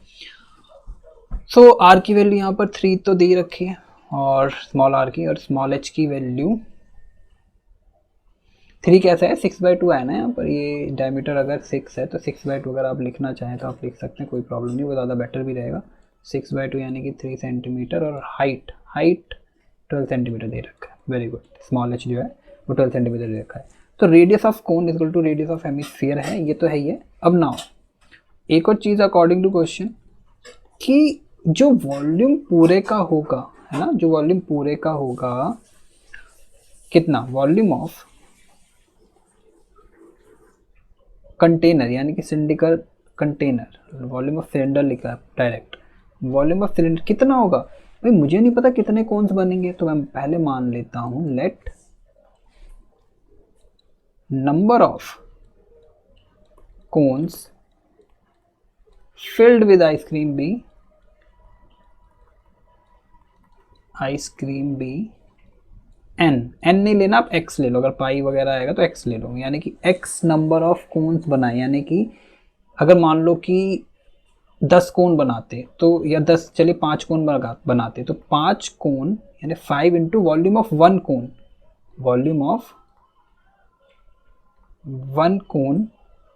सो आर की वैल्यू यहाँ पर 3 तो दे रखी है, और स्मॉल आर की और स्मॉल एच की वैल्यू 3 कैसा है, 6/2 है ना यहाँ पर। ये डायमीटर अगर 6 है तो 6/2 अगर आप लिखना चाहें तो आप लिख सकते हैं, कोई प्रॉब्लम नहीं, वो ज़्यादा बेटर भी रहेगा। 6/2 यानी कि 3 सेंटीमीटर। और हाइट 12 सेंटीमीटर दे रखा है। वेरी गुड, स्मॉल एच जो है वो 12 सेंटीमीटर दे रखा है। तो radius of cone equal to radius of hemisphere है, ये तो है ही है। अब नाउ एक और चीज़ अकॉर्डिंग टू क्वेश्चन, कि जो वॉल्यूम पूरे का होगा, है ना, जो वॉल्यूम पूरे का होगा कितना, वॉल्यूम ऑफ कंटेनर यानी कि cylindrical container, volume of cylinder लिखा है डायरेक्ट, वॉल्यूम ऑफ सिलेंडर कितना होगा। भाई मुझे नहीं पता कितने कोन्स बनेंगे, तो मैं पहले मान लेता हूं let number of cones filled with ice cream be N नहीं लेना, आप एक्स ले लो। अगर पाई वगैरह आएगा तो एक्स ले लो, यानी कि एक्स नंबर ऑफ कोन्स बनाए। यानी कि अगर मान लो कि 10 कोन बनाते तो, या 10 चलिए 5 कोन बनाते तो 5 कोन यानी 5 into volume of 1 cone, volume of 1 cone,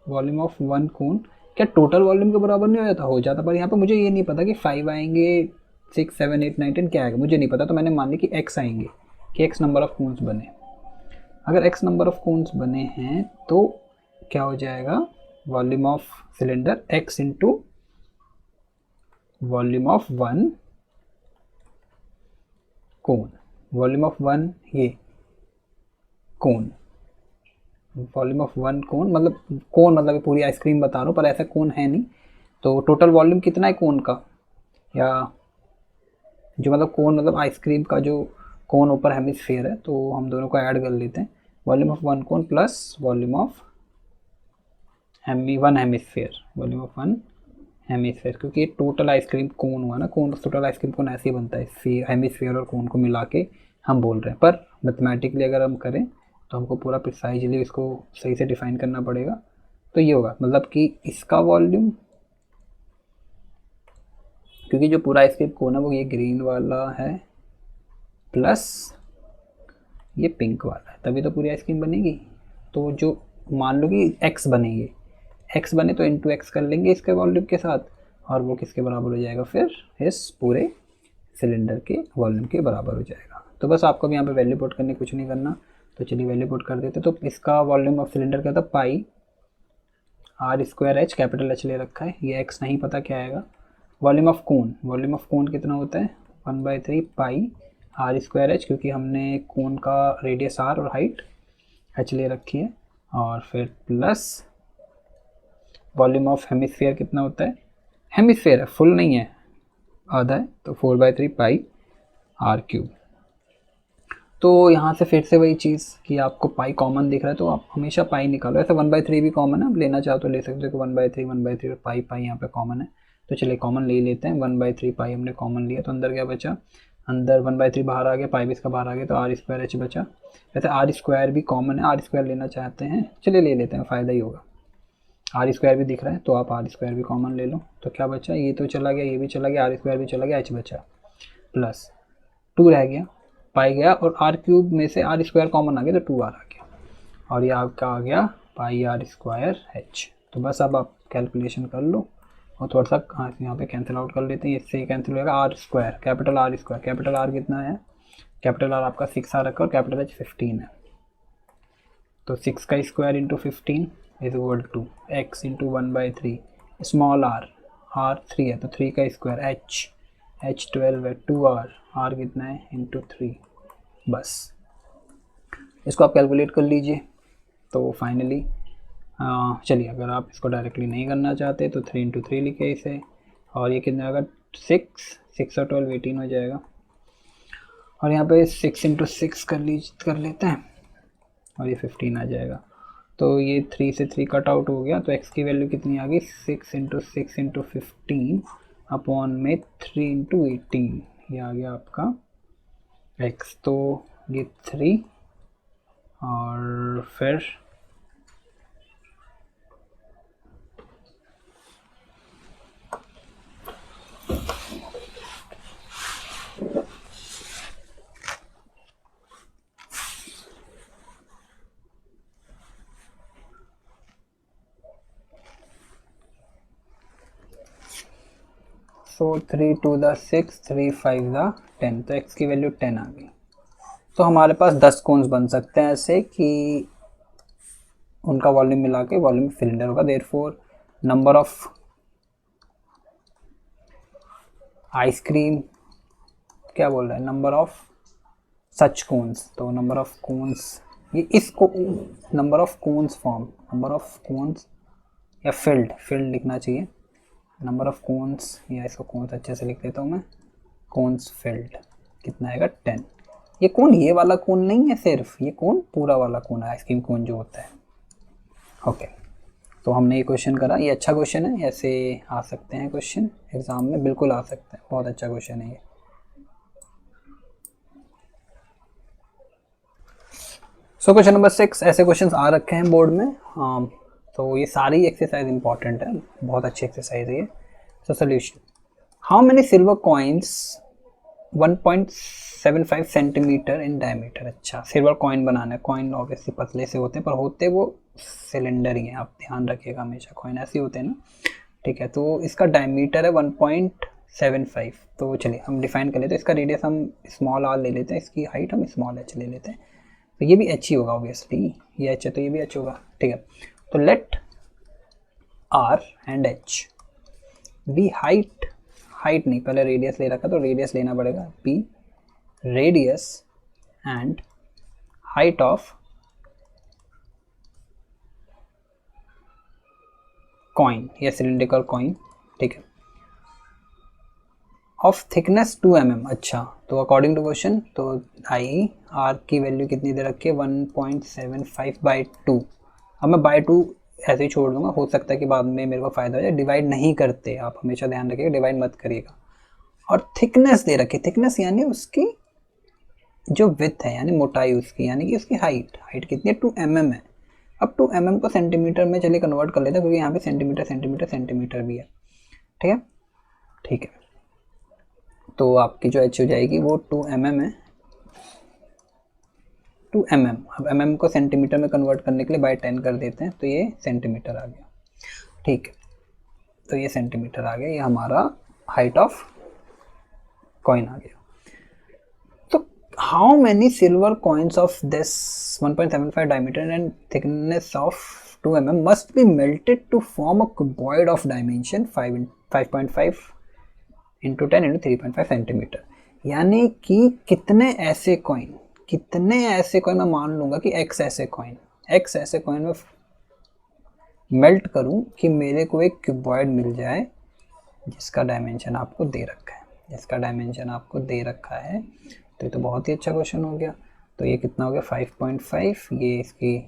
volume of 1 कोन क्या टोटल वॉल्यूम के बराबर नहीं हो जाता, हो जाता। पर यहाँ पर मुझे ये नहीं पता कि 5 आएंगे, 6, 7, 8, 9, 10 क्या आएगा, मुझे नहीं पता। तो मैंने मान लिया कि x आएंगे, कि x नंबर ऑफ कोन्स बने। अगर x नंबर ऑफ कोन्स बने हैं तो क्या हो जाएगा, volume of cylinder x into volume of 1 cone, volume of 1 ये कोन, वॉल्यूम ऑफ 1 कोन, मतलब कोन मतलब पूरी आइसक्रीम बता रहा हूँ, पर ऐसा कोन है नहीं। तो टोटल वॉल्यूम कितना है कोन का, या जो मतलब कोन मतलब आइसक्रीम का जो कोन ऊपर हेमिस्फीयर है, तो हम दोनों को ऐड कर लेते हैं। Volume of one cone plus volume of one hemisphere, volume of one hemisphere, क्योंकि ये टोटल आइसक्रीम कोन हुआ ना, कोन टोटल आइसक्रीम कोन ऐसे ही बनता है, हेमिस्फीयर और कोन को मिला के हम बोल रहे हैं। पर मैथमेटिकली अगर हम करें तो हमको पूरा प्रिसाइजली इसको सही से डिफाइन करना पड़ेगा। तो ये होगा मतलब कि इसका वॉल्यूम, क्योंकि जो पूरा आइसक्रीम कोन है वो ये ग्रीन वाला है प्लस ये पिंक वाला है, तभी तो पूरी आइसक्रीम बनेगी। तो जो मान लो कि एक्स बनेगी, एक्स बने तो इंटू एक्स कर लेंगे इसके वॉल्यूम के साथ, और वो किसके बराबर हो जाएगा फिर, इस पूरे सिलेंडर के वॉल्यूम के बराबर हो जाएगा। तो बस आपको भी यहाँ पे वैल्यू पुट करनी, कुछ नहीं करना। तो चलिए वैल्यू पुट कर देते। तो इसका वॉल्यूम ऑफ सिलेंडर क्या था, pi are square h, capital h ले रखा है, ये एक्स नहीं पता क्या आएगा। Volume of cone, volume of cone कितना होता है 1/3 पाई आर स्क्वायर एच, क्योंकि हमने कोन का रेडियस आर और हाइट एच ले रखी है। और फिर प्लस वॉल्यूम ऑफ हेमिस्फीयर कितना होता है, हेमिस्फीयर है फुल नहीं है, आधा है, तो 4/3 पाई आर क्यूब। तो यहाँ से फिर से वही चीज़ कि आपको पाई कॉमन दिख रहा है तो आप हमेशा पाई निकालो। ऐसे 1/3 भी कॉमन है, आप लेना चाहो तो ले सकते हो। 1/3 पाई पाई यहाँ पे कॉमन है, तो चलिए कॉमन ले लेते हैं। 1/3 पाई हमने कॉमन लिया, तो अंदर क्या बचा, अंदर 1/3 बाहर आ गया, पाई भी इसका बाहर आ गया, तो आर स्क्वायर एच बचा। वैसे आर स्क्वायर भी कॉमन है, आर स्क्वायर लेना चाहते हैं, चलिए ले लेते हैं, फ़ायदा ही होगा। आर स्क्वायर भी दिख रहा है तो आप आर स्क्वायर भी कॉमन ले लो। तो क्या बचा, ये तो चला गया, ये भी चला गया, आर स्क्वायर भी चला गया, एच बचा, प्लस 2 रह गया, पाई गया, और आर क्यूब में से आर स्क्वायर कॉमन आ गया तो 2r आ गया, और ये आपका आ गया पाई आर स्क्वायर एच। तो बस अब आप कैलकुलेशन कर लो, और थोड़ा सा यहाँ पे कैंसिल आउट कर लेते हैं, इससे कैंसिल हो जाएगा R square, capital R square, capital R कितना है, कैपिटल आर आपका 6 आ रखा है और कैपिटल एच 15 है। तो 6 का square into 15 is equal to X into 1/3, small R, R 3 है तो 3 का स्क्वायर, एच 12 है, 2r, आर कितना है इंटू 3। बस इसको आप कैलकुलेट कर लीजिए। तो फाइनली चलिए, अगर आप इसको डायरेक्टली नहीं करना चाहते तो 3 इंटू 3 लिखे इसे, और ये कितना आएगा 6 और 12 18 हो जाएगा, और यहाँ पे 6 इंटू 6 कर लेते हैं, और ये 15 आ जाएगा। तो ये 3 से 3 कट आउट हो गया, तो x की वैल्यू कितनी आ गई, 6 इंटू 6 इंटू 15 अपॉन में 3 इंटू 18, ये आ गया आपका x। तो ये 3 और फिर सो 3 2 द 6, 3 5 द 10, तो x की वैल्यू 10 आ गई। तो हमारे पास 10 कोन्स बन सकते हैं ऐसे कि उनका वॉल्यूम मिला के वॉल्यूम सिलेंडर होगा। देयरफॉर नंबर ऑफ आइसक्रीम, क्या बोल रहा है, नंबर ऑफ सच कोन्स, तो नंबर ऑफ कोन्स, ये इसको number of cons form, number of cons या फील्ड लिखना चाहिए, नंबर ऑफ कोन्स, या इसको कोन्स अच्छे से लिख देता हूँ मैं, कोन्स फील्ड कितना आएगा 10। ये कोन ये वाला कोन नहीं है सिर्फ, ये कोन पूरा वाला कोन है, आइसक्रीम कोन जो होता है। ओके, तो हमने ये क्वेश्चन करा, ये अच्छा क्वेश्चन है, ऐसे आ सकते हैं क्वेश्चन एग्जाम में, बिल्कुल आ सकते हैं, बहुत अच्छा क्वेश्चन है ये। सो क्वेश्चन नंबर 6, ऐसे क्वेश्चंस आ रखे हैं बोर्ड में। तो ये सारी एक्सरसाइज इंपॉर्टेंट है, बहुत अच्छी एक्सरसाइज है ये। So solution, how many silver coins 1.75 centimetre in diameter. अच्छा, सिल्वर कॉइन बनाना है, कॉइन ऑब्वियसली पतले से होते हैं पर होते वो सिलेंडर ही हैं, आप ध्यान रखिएगा हमेशा, कॉइन ऐसे होते हैं ना, ठीक है। तो इसका डायमीटर है 1.75, तो चलिए हम डिफाइन कर लेते हैं। इसका रेडियस हम स्मॉल आर ले लेते हैं, इसकी हाइट हम स्मॉल एच ले लेते हैं, तो ये भी एच ही होगा ऑब्वियसली, ये एच है तो ये भी एच होगा, ठीक है। तो let R and H be height नहीं, पहले रेडियस ले रखा तो रेडियस लेना पड़ेगा, be radius and height of coin या सिलिंड्रिकल कॉइन, ठीक है। Of thickness 2 mm। अच्छा, तो अकॉर्डिंग टू क्वेश्चन तो आई आर की वैल्यू कितनी दे रखी है 1.75/2। अब मैं बाई 2 ऐसे ही छोड़ दूंगा, हो सकता है कि बाद में मेरे को फायदा हो जाए। डिवाइड नहीं करते, आप हमेशा ध्यान रखिएगा डिवाइड मत करिएगा। और थिकनेस दे रखी, थिकनेस यानी उसकी जो विथ है यानी मोटाई उसकी, यानी कि उसकी हाइट कितनी है 2 mm है। अब 2 mm को सेंटीमीटर में चलिए कन्वर्ट कर लेते हैं, क्योंकि यहाँ पे सेंटीमीटर सेंटीमीटर सेंटीमीटर भी है। ठीक है, ठीक है, तो आपकी जो एच हो जाएगी वो 2 mm है, 2 mm। अब mm को सेंटीमीटर में कन्वर्ट करने के लिए बाय 10 कर देते हैं, तो ये सेंटीमीटर आ गया। ठीक है, तो ये सेंटीमीटर आ गया, ये हमारा हाइट ऑफ कॉइन आ गया। तो how many silver coins of this 1.75 diameter and thickness of 2 mm must be melted to form a cuboid of dimension 5.5 into 10 into 3.5 centimetre. यानी कि कितने ऐसे कॉइन मैं मान लूंगा कि x ऐसे कॉइन में मेल्ट करूं कि मेरे को एक क्यूबॉइड मिल जाए जिसका डायमेंशन आपको दे रखा है, तो ये तो बहुत ही अच्छा क्वेश्चन हो गया। तो ये कितना हो गया 5.5, ये इसकी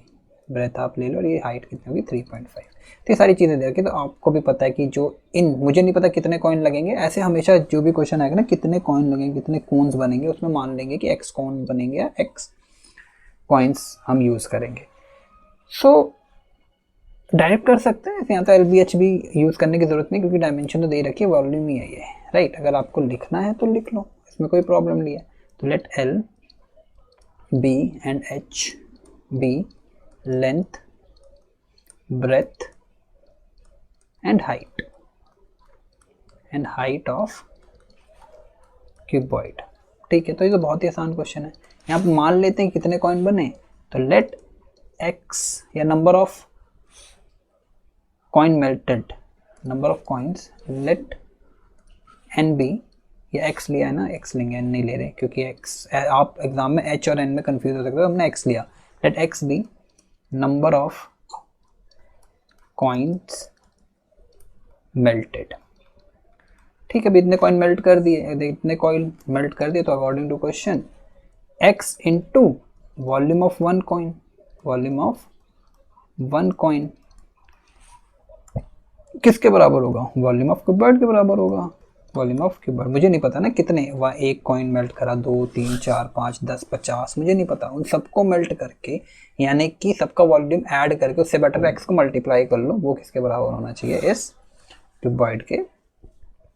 ब्रेथ आप ले लो, और ये हाइट कितनी होगी 3.5। तो ये सारी चीज़ें दे रखी, तो आपको भी पता है कि जो मुझे नहीं पता कितने कॉइन लगेंगे, ऐसे हमेशा जो भी क्वेश्चन आएगा ना कितने कॉइन लगेंगे, कितने कोन्स बनेंगे, उसमें मान लेंगे कि x कॉइन बनेंगे या x कॉइन्स हम यूज़ करेंगे। सो डायरेक्ट कर सकते हैं, यहाँ तो LBH भी यूज़ करने की ज़रूरत नहीं, क्योंकि डायमेंशन तो दे रखी है, वॉल्यूम ही है ये, राइट। अगर आपको लिखना है तो लिख लो, इसमें कोई प्रॉब्लम नहीं है। तो let L B and H be length breadth and height of cuboid. ठीक है, तो ये तो बहुत ही आसान क्वेश्चन है। यहाँ पर मान लेते हैं कितने कॉइन बने, तो लेट x या number of coin melted, number of coins, let n be, या x लिया है ना, x लेंगे, n नहीं ले रहे, क्योंकि x आप एग्जाम में h और n में कंफ्यूज हो सकते हो, हमने x लिया। Let x be number of coins melted. ठीक है, अभी इतने कॉइन मेल्ट कर दिए, तो according to question x into volume of one coin किसके बराबर होगा, वॉल्यूम ऑफ क्यूबॉइड के बराबर होगा। वॉल्यूम ऑफ क्यूबॉइड मुझे नहीं पता ना कितने, वह एक कॉइन मेल्ट करा, 2 3 4 5 10 50, मुझे नहीं पता। उन सबको मेल्ट करके, यानी कि सबका वॉल्यूम ऐड करके, उससे बेटर एक्स को मल्टीप्लाई कर लो, वो किसके बराबर होना चाहिए, इस क्यूबॉइड के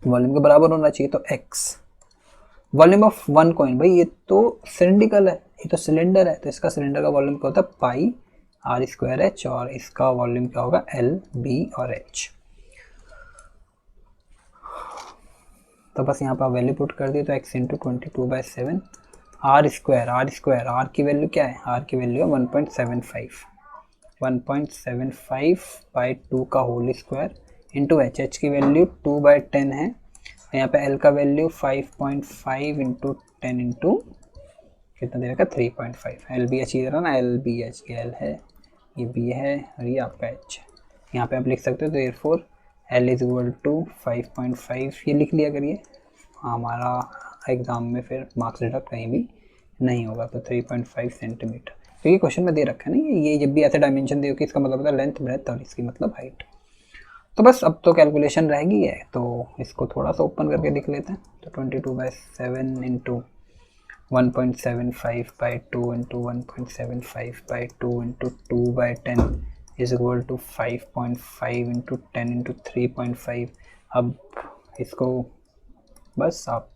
वॉल्यूम के बराबर होना चाहिए। तो x volume of one coin, भाई ये तो सिलेंड्रिकल है, ये तो सिलेंडर है, तो इसका सिलेंडर का वॉल्यूम क्या होता है पाई आर स्क्वायर एच, और इसका वॉल्यूम क्या होगा एल बी और एच। तो बस यहाँ पर वैल्यू पुट कर दी, तो x into 22/7 R square, R की वैल्यू क्या है, आर की वैल्यू है 1.75/2 का होल स्क्वायर इंटू एच की वैल्यू 2/10 है। यहाँ पे l का वैल्यू 5.5 इंटू 10 इंटू कितना दे रखा 3.5। एल बी एच इधर ना, एल बी एच एल है, ये बी है, और ये आपका एच है। यहाँ पे आप लिख सकते हो, तो एयरफोर L इज इक्वल टू 5.5, ये लिख लिया करिए, हमारा एग्ज़ाम में फिर मार्क्स डिडक्ट कहीं भी नहीं होगा। तो 3.5 सेंटीमीटर, क्योंकि क्वेश्चन में दे रखा है ना, ये जब भी ऐसे डायमेंशन दे, इसका मतलब होता है लेंथ ब्रेथ और इसकी मतलब हाइट। तो बस अब तो कैलकुलेशन रहेगी है, तो इसको थोड़ा सा ओपन करके लिख लेते हैं। तो 22/7 into 1.75/2 into 1.75/2 into 2/10 is equal to 5.5 into 10 into 3.5। अब इसको बस आप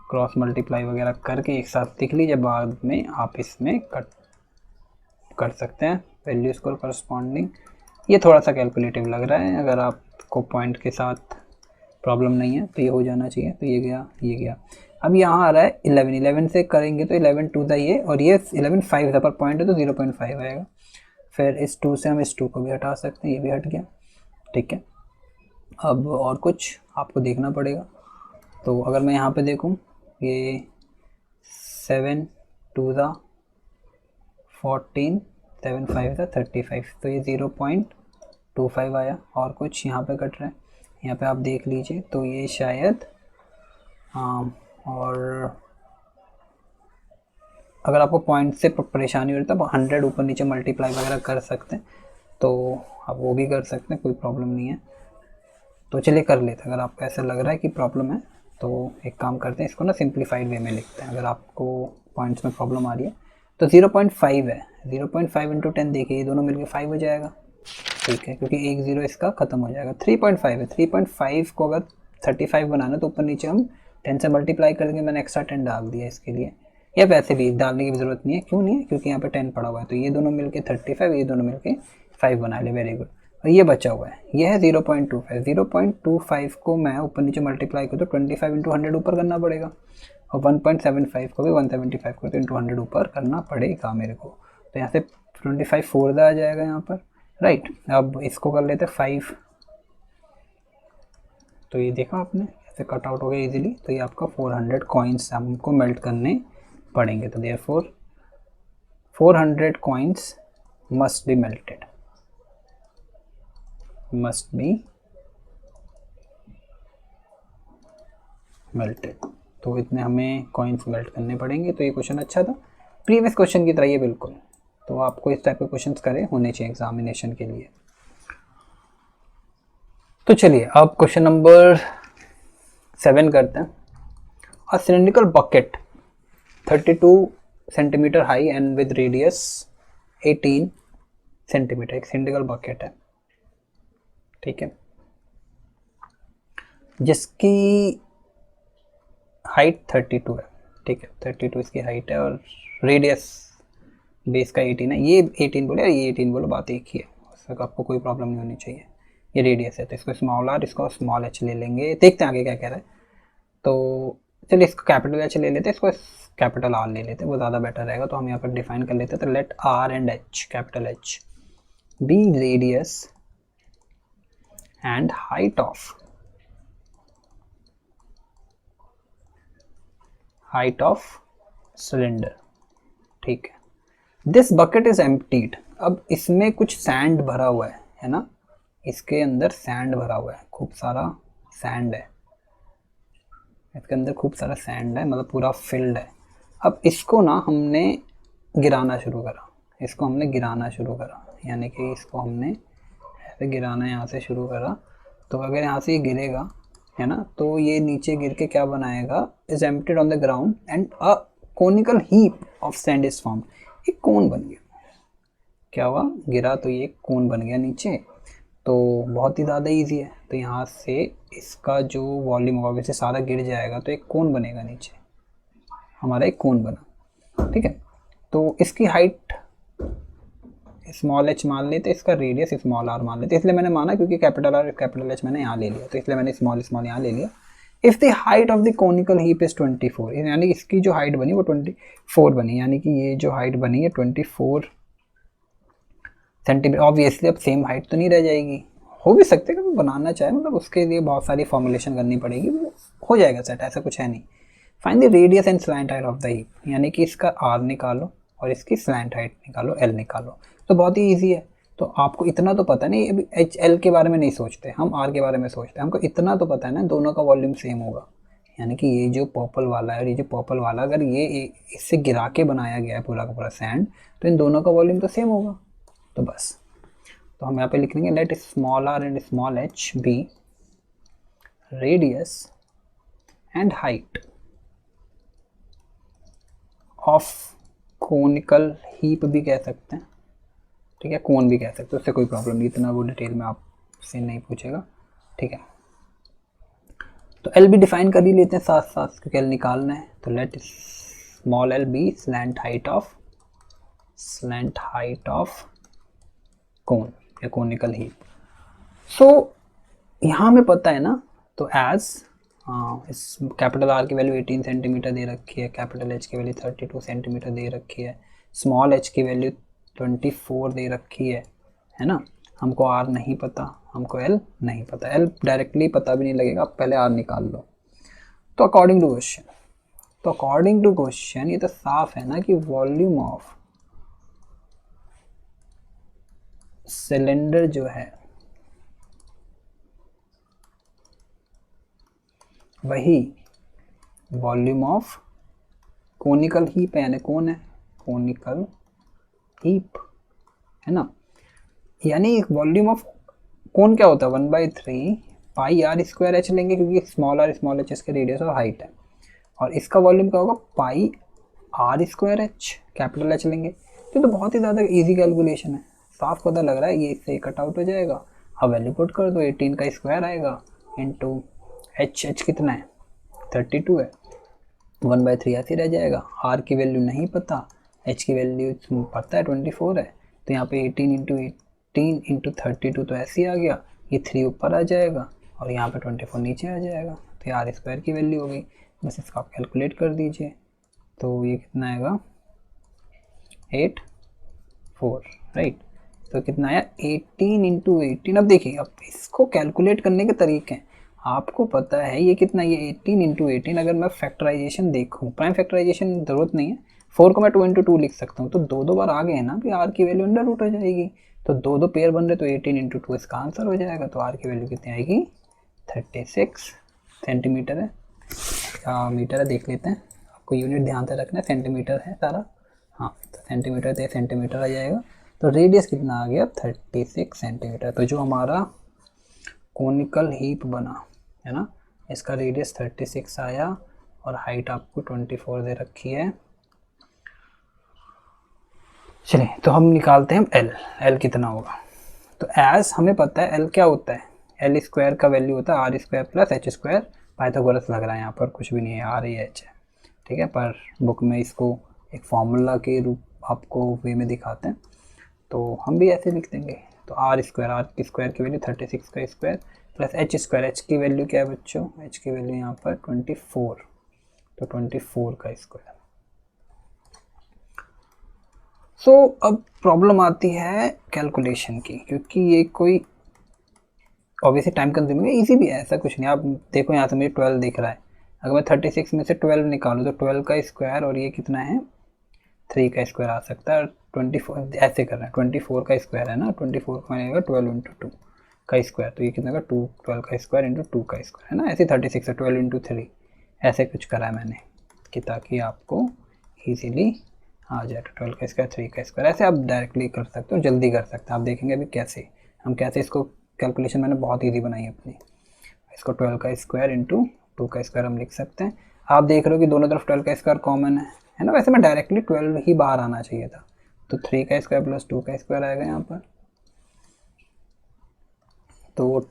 क्रॉस मल्टीप्लाई वगैरह करके एक साथ लिख लीजिए, बाद में आप इसमें कट कर सकते हैं वैल्यूज़ को करस्पॉन्डिंग। ये थोड़ा सा कैलकुलेटिव लग रहा है, अगर आपको पॉइंट के साथ प्रॉब्लम नहीं है तो ये हो जाना चाहिए। तो ये गया। अब यहाँ आ रहा है 11 से करेंगे तो 11 टू द ये, और ये 11 5 पर पॉइंट है तो 0.5 आएगा। फिर इस 2 से हम इस 2 को भी हटा सकते हैं, ये भी हट गया। ठीक है, अब और कुछ आपको देखना पड़ेगा। तो अगर मैं यहाँ पे देखूँ, ये 7 2 द 14 7 5 द 35, तो ये 0.25 आया। और कुछ यहाँ पे कट रहा है, यहाँ पे आप देख लीजिए, तो ये शायद और अगर आपको पॉइंट से परेशानी हो रही है तो आप 100 ऊपर नीचे मल्टीप्लाई वगैरह कर सकते हैं, तो आप वो भी कर सकते हैं, कोई प्रॉब्लम नहीं है। तो चलिए कर लेते हैं। अगर आपको ऐसा लग रहा है कि प्रॉब्लम है तो एक काम करते हैं, इसको ना सिंप्लीफाइड वे में लिखते हैं। अगर आपको पॉइंट्स में प्रॉब्लम आ रही है तो 0.5 है, 0.5 इंटू 10 देखिए, ये दोनों मिलकर 5 हो जाएगा, ठीक है, क्योंकि एक जीरो इसका खत्म हो जाएगा। 3.5 है, 3.5 को अगर 35 बनाना तो ऊपर नीचे हम 10 से मल्टीप्लाई कर देंगे। मैंने एक्स्ट्रा 10 डाल दिया इसके लिए, या वैसे भी डालने की ज़रूरत नहीं है। क्यों नहीं है? क्योंकि यहाँ पे 10 पड़ा हुआ है, तो ये दोनों मिलके 35, ये दोनों मिलके 5 बना ले, वेरी गुड। और ये बचा हुआ है, ये है 0.25। 0.25 को मैं ऊपर नीचे मल्टीप्लाई करूँ तो 25 इंटू 100 ऊपर करना पड़ेगा, और 1.75 को भी 175 को तो इंटू 100 ऊपर करना पड़ेगा मेरे को। तो यहाँ से 25 4 आ जाएगा यहाँ पर, राइट। अब इसको कर लेते 5, तो ये देखा आपने ऐसे कट आउट हो गया इजीली। तो ये आपका 400 कॉइन्स हमको मेल्ट करने पड़ेंगे, तो therefore 400 coins must be melted, must be melted. तो इतने हमें कॉइन्स मेल्ट करने पड़ेंगे। तो ये क्वेश्चन अच्छा था, प्रीवियस क्वेश्चन की तरह ये बिल्कुल। तो आपको इस टाइप के क्वेश्चंस करे होने चाहिए एग्जामिनेशन के लिए। तो चलिए अब क्वेश्चन नंबर 7 करते हैं। A cylindrical bucket 32 centimeter high and with radius 18 centimeter, एक सिलिंड्रिकल बकेट है, ठीक है, जिसकी हाइट 32 है, ठीक है, 32 इसकी हाइट है, और रेडियस बेस का 18 है। ये 18 बोले, ये 18 बोलो, बात एक ही है, उसमें आपको कोई प्रॉब्लम नहीं होनी चाहिए। ये रेडियस है तो इसको स्मॉल आर, इसको स्मॉल एच ले लेंगे। देखते हैं आगे क्या कह रहा है। तो चलिए इसको कैपिटल एच ले लेते हैं, इसको कैपिटल आर ले लेते हैं, वो ज़्यादा बेटर रहेगा। तो हम यहाँ पर डिफाइन कर लेते हैं। तो let R and H, capital H, be radius and height of cylinder, ठीक है। This bucket is emptied. अब इसमें कुछ सैंड भरा हुआ है ना, इसके अंदर सैंड भरा हुआ है, खूब सारा सैंड है इसके अंदर, खूब सारा सैंड है, मतलब पूरा फिल्ड है। अब इसको ना हमने गिराना शुरू करा, इसको हमने गिराना शुरू करा, यानी कि इसको हमने ऐसे गिराना यहाँ से शुरू करा। तो अगर यहाँ से ये गिरेगा, है ना, तो ये नीचे गिर के क्या बनाएगा, is emptied on the ground and a conical heap of sand is formed. एक कोन बन गया, क्या हुआ, गिरा तो ये कोन बन गया नीचे। तो बहुत ही ज़्यादा इजी है। तो यहाँ से इसका जो वॉल्यूम होगा, वैसे सारा गिर जाएगा तो एक कोन बनेगा नीचे, हमारा एक कोन बना, ठीक है। तो इसकी हाइट स्मॉल एच मान लेते, इसका रेडियस स्मॉल आर मान लेते, इसलिए मैंने माना क्योंकि कैपिटल आर कैपिटल एच मैंने यहाँ ले लिया, तो इसलिए मैंने स्मॉल स्मॉल यहाँ ले लिया। If the height of the conical heap is 24, यानी इसकी जो हाइट बनी वो 24 बनी, यानी कि ये जो हाइट बनी है 24 सेंटीमीटर। ऑब्वियसली अब सेम हाइट तो नहीं रह जाएगी, हो भी सकते हैं, बनाना चाहे, मतलब उसके लिए बहुत सारी फॉर्मुलेशन करनी पड़ेगी, वो हो जाएगा सेट, ऐसा कुछ है नहीं। Find the radius and slant height of the heap, यानी कि इसका आर निकालो और इसकी स्लैंट हाइट निकालो, एल निकालो। तो बहुत ही ईजी है। तो आपको इतना तो पता नहीं, अभी एच एल के बारे में नहीं सोचते हम, आर के बारे में सोचते हैं। हमको इतना तो पता है ना, दोनों का वॉल्यूम सेम होगा, यानी कि ये जो पर्पल वाला है और ये जो पर्पल वाला, अगर ये इससे गिरा के बनाया गया है पूरा का पूरा सैंड, तो इन दोनों का वॉल्यूम तो सेम होगा। तो बस, तो हम यहाँ पे लिख लेंगे let small are and small H be radius and height of conical heap भी कह सकते हैं, ठीक है, कोन भी कह सकते हैं, उससे कोई प्रॉब्लम नहीं, इतना वो डिटेल में आपसे नहीं पूछेगा, ठीक है। तो एल भी डिफाइन कर ही लेते हैं साथ साथ, क्योंकि एल निकालना है। तो let small L be slant height of cone या कोनिकल हीप। सो यहाँ में पता है ना, तो एज इस कैपिटल आर की वैल्यू 18 सेंटीमीटर दे रखी है, कैपिटल एच की वैल्यू 32 सेंटीमीटर दे रखी है, स्मॉल एच की वैल्यू 24 दे रखी है ना। हमको आर नहीं पता, हमको एल नहीं पता, एल डायरेक्टली पता भी नहीं लगेगा, आप पहले आर निकाल लो। तो अकॉर्डिंग टू क्वेश्चन ये तो साफ है ना कि वॉल्यूम ऑफ सिलेंडर जो है वही वॉल्यूम ऑफ कोनिकल हीप है, यानी कौन है, कोनिकल हीप है ना। यानी वॉल्यूम ऑफ कौन क्या होता है, 1/3 पाई आर स्क्वायर एच लेंगे, क्योंकि स्मॉल एच इसके रेडियस और हाइट है, और इसका वॉल्यूम क्या होगा, pi are square h, capital h लेंगे। तो बहुत ही ज़्यादा इजी कैलकुलेशन है, साफ पता लग रहा है, ये इससे कट आउट हो जाएगा। अब वैल्यू पुट कर दो, 18 का स्क्वायर आएगा इंटू एच कितना है, 32 है, 1/3 ऐसे रह जाएगा। आर की वैल्यू नहीं पता, एच की वैल्यू पता है 24 है, तो यहाँ पे 18 इंटू 32 तो ऐसे ही आ गया, ये 3 ऊपर आ जाएगा और यहाँ पे 24 नीचे आ जाएगा, तो ये आर स्क्वायर की वैल्यू हो गई। बस इसको आप कैलकुलेट कर दीजिए, तो ये कितना आएगा 84, राइट। तो कितना आया 18 इंटू 18। अब देखिए, अब इसको कैलकुलेट करने के तरीके हैं, आपको पता है ये कितना, ये 18 इंटू 18। अगर मैं फैक्टराइजेशन देखूँ, प्राइम फैक्टराइजेशन ज़रूरत नहीं है, 4 को मैं 2 इंटू 2 लिख सकता हूँ, तो दो बार आ गए हैं ना कि आर की वैल्यू अंडर रूट हो जाएगी, तो दो पेयर बन रहे, तो 18 इंटू 2 इसका आंसर हो जाएगा। तो आर की वैल्यू कितनी आएगी, 36 सेंटीमीटर है, मीटर है देख लेते हैं, आपको यूनिट ध्यान से रखना है, सेंटीमीटर है सारा, हाँ तो सेंटीमीटर तो सेंटीमीटर आ जाएगा। तो रेडियस कितना आ गया, 36 सेंटीमीटर। तो जो हमारा कोनिकल हीप बना है ना, इसका रेडियस 36 आया और हाइट आपको 24 दे रखी है। चलिए तो हम निकालते हैं एल कितना होगा। तो एज हमें पता है एल क्या होता है, एल स्क्वायर का वैल्यू होता है R square plus H square, Pythagoras लग रहा है यहाँ पर, कुछ भी नहीं है, आर ही एच है, ठीक है। पर बुक में इसको एक फॉर्मूला के रूप आपको वे में दिखाते हैं, तो हम भी ऐसे लिख देंगे। तो आर की स्क्वायर की वैल्यू 36 का square plus H square, H की वैल्यू क्या है बच्चों, एच की वैल्यू यहाँ पर 24, तो 24 का स्क्वायर। सो अब प्रॉब्लम आती है कैलकुलेशन की, क्योंकि ये कोई ऑब्वियसली टाइम कंज्यूमिंग है, इजी भी है, ऐसा कुछ नहीं। आप देखो यहाँ से मुझे 12 दिख रहा है, अगर मैं 36 में से 12 निकालूँ तो 12 का स्क्वायर और ये कितना है 3 का स्क्वायर आ सकता है, और 24 ऐसे कर रहे हैं, 24 का स्क्वायर है ना, 24 का बनेगा 12 इंटू 2 का स्क्वायर, तो ये कितना का 12 का स्क्वायर इंटू 2 का स्क्वायर है ना, ऐसे 36 है, 12 इंटू 3 ऐसे कुछ करा है मैंने कि ताकि आपको ईजीली आ जाए। 12 का स्क्वायर 3 का स्क्वायर, ऐसे आप डायरेक्टली कर सकते हो, जल्दी कर सकते हैं। आप देखेंगे अभी कैसे हम कैसे इसको कैलकुलेशन मैंने बहुत ईजी बनाई है अपनी। इसको 12 का स्क्वायर इंटू 2 का स्क्वायर हम लिख सकते हैं। आप देख रहे हो कि दोनों तरफ 12 का स्क्वायर कॉमन है ना, वैसे मैं डायरेक्टली 12 ही बाहर आना चाहिए था, तो 3 का स्क्वायर प्लस 2 का स्क्वायर आएगा यहाँ पर। तो